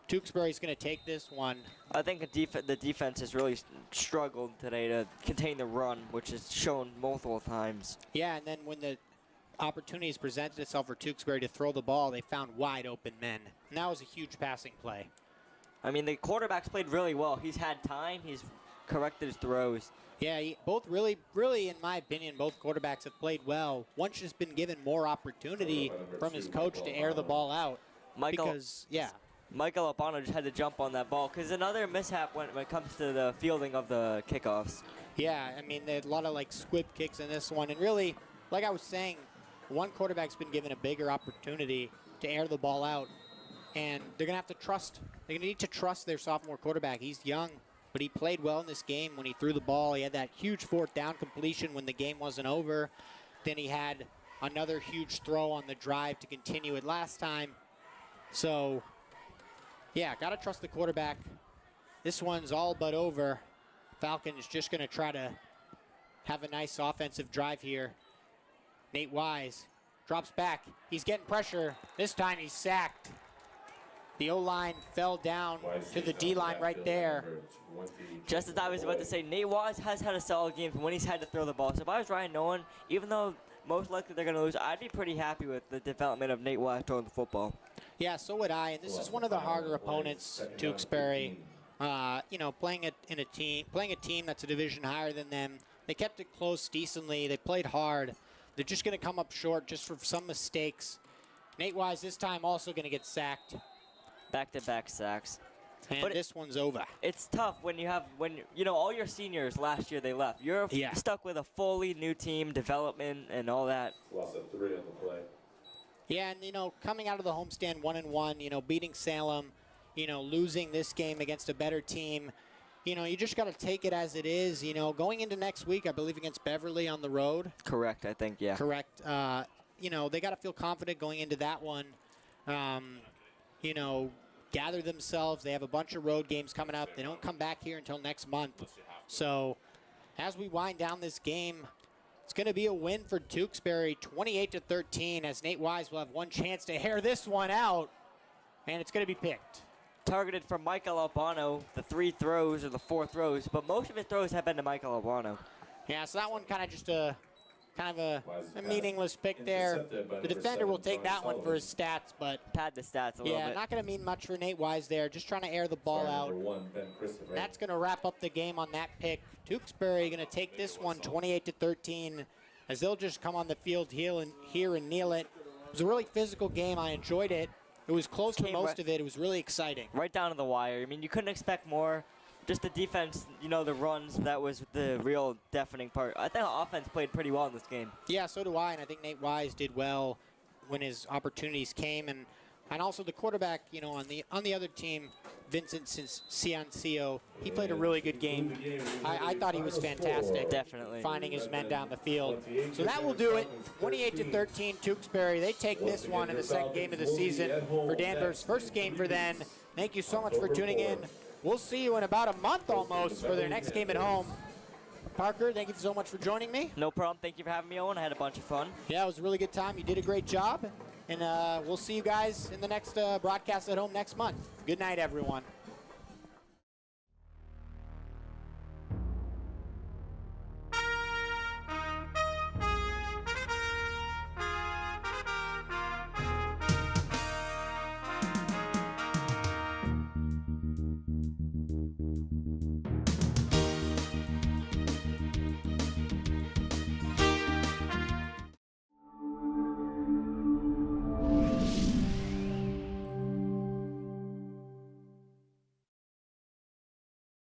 Tewksbury's going to take this one. I think the defense has really struggled today to contain the run, which is shown multiple times. Yeah, and then when the opportunities presented itself for Tewksbury to throw the ball, they found wide open men. And that was a huge passing play. I mean, the quarterback's played really well. He's had time. He's corrected his throws. Yeah, both really, in my opinion, both quarterbacks have played well. One's just been given more opportunity from his coach to air the ball out. Michael Albano just had to jump on that ball, because another mishap when it comes to the fielding of the kickoffs. Yeah, I mean, there's a lot of squib kicks in this one. And really, like I was saying, one quarterback's been given a bigger opportunity to air the ball out. And they're going to have to trust. They're going to need to trust their sophomore quarterback. He's young. but he played well in this game when he threw the ball. He had that huge 4th down completion when the game wasn't over. Then he had another huge throw on the drive to continue it last time. So, yeah, got to trust the quarterback. This one's all but over. Falcons just going to try to have a nice offensive drive here. Nate Wise drops back. He's getting pressure. This time he's sacked. The O-line fell down to the D-line right there. Just as I was about to say, Nate Wise has had a solid game from when he's had to throw the ball. So if I was Ryan Nolan, even though most likely they're going to lose, I'd be pretty happy with the development of Nate Wise throwing the football. Yeah, so would I. And this is one of the harder opponents, Tewksbury. You know, playing a team that's a division higher than them. They kept it close decently. They played hard. They're just going to come up short just for some mistakes. Nate Wise this time also going to get sacked. Back-to-back sacks. And But this one's over. It's tough when you know all your seniors last year they left. You're stuck with a fully new team, development and all that. Lost a 3 on the play. Yeah, and you know, coming out of the homestand 1-1, you know, beating Salem, you know, losing this game against a better team, you know, you just got to take it as it is. You know, going into next week, I believe against Beverly on the road. Correct, I think, yeah. Correct. You know, they got to feel confident going into that one. You know, gather themselves. They have a bunch of road games coming up. They don't come back here until next month. So as we wind down this game, it's going to be a win for Tewksbury, 28-13, as Nate Wise will have one chance to hair this one out, and it's going to be picked. Targeted from Michael Albano, the 3 throws or the 4 throws, but most of his throws have been to Michael Albano. Yeah, so that one kind of just a meaningless pick there. The defender will take that one for his stats, but Pad the stats a little bit. not going to mean much for Nate Wise there. Just trying to air the ball out. That's going to wrap up the game on that pick. Tewksbury going to take this one 28-13 as they'll just come on the field here and kneel it. It was a really physical game. I enjoyed it. It was close for most of it. It was really exciting. Right down to the wire. I mean, you couldn't expect more. Just the defense, you know, the runs, that was the real deafening part. I think the offense played pretty well in this game. Yeah, so do I, and I think Nate Wise did well when his opportunities came. And also the quarterback, you know, on the other team, Vincent Ciancio, he played a really good game. I thought he was fantastic. Definitely. Finding his men down the field. So that will do it. 28-13, Tewksbury. They take this one in the second game of the season for Danvers. First game for them. Thank you so much for tuning in. We'll see you in about a month almost for their next game at home. Parker, thank you so much for joining me. No problem. Thank you for having me, Owen. I had a bunch of fun. Yeah, it was a really good time. You did a great job. And we'll see you guys in the next broadcast at home next month. Good night, everyone.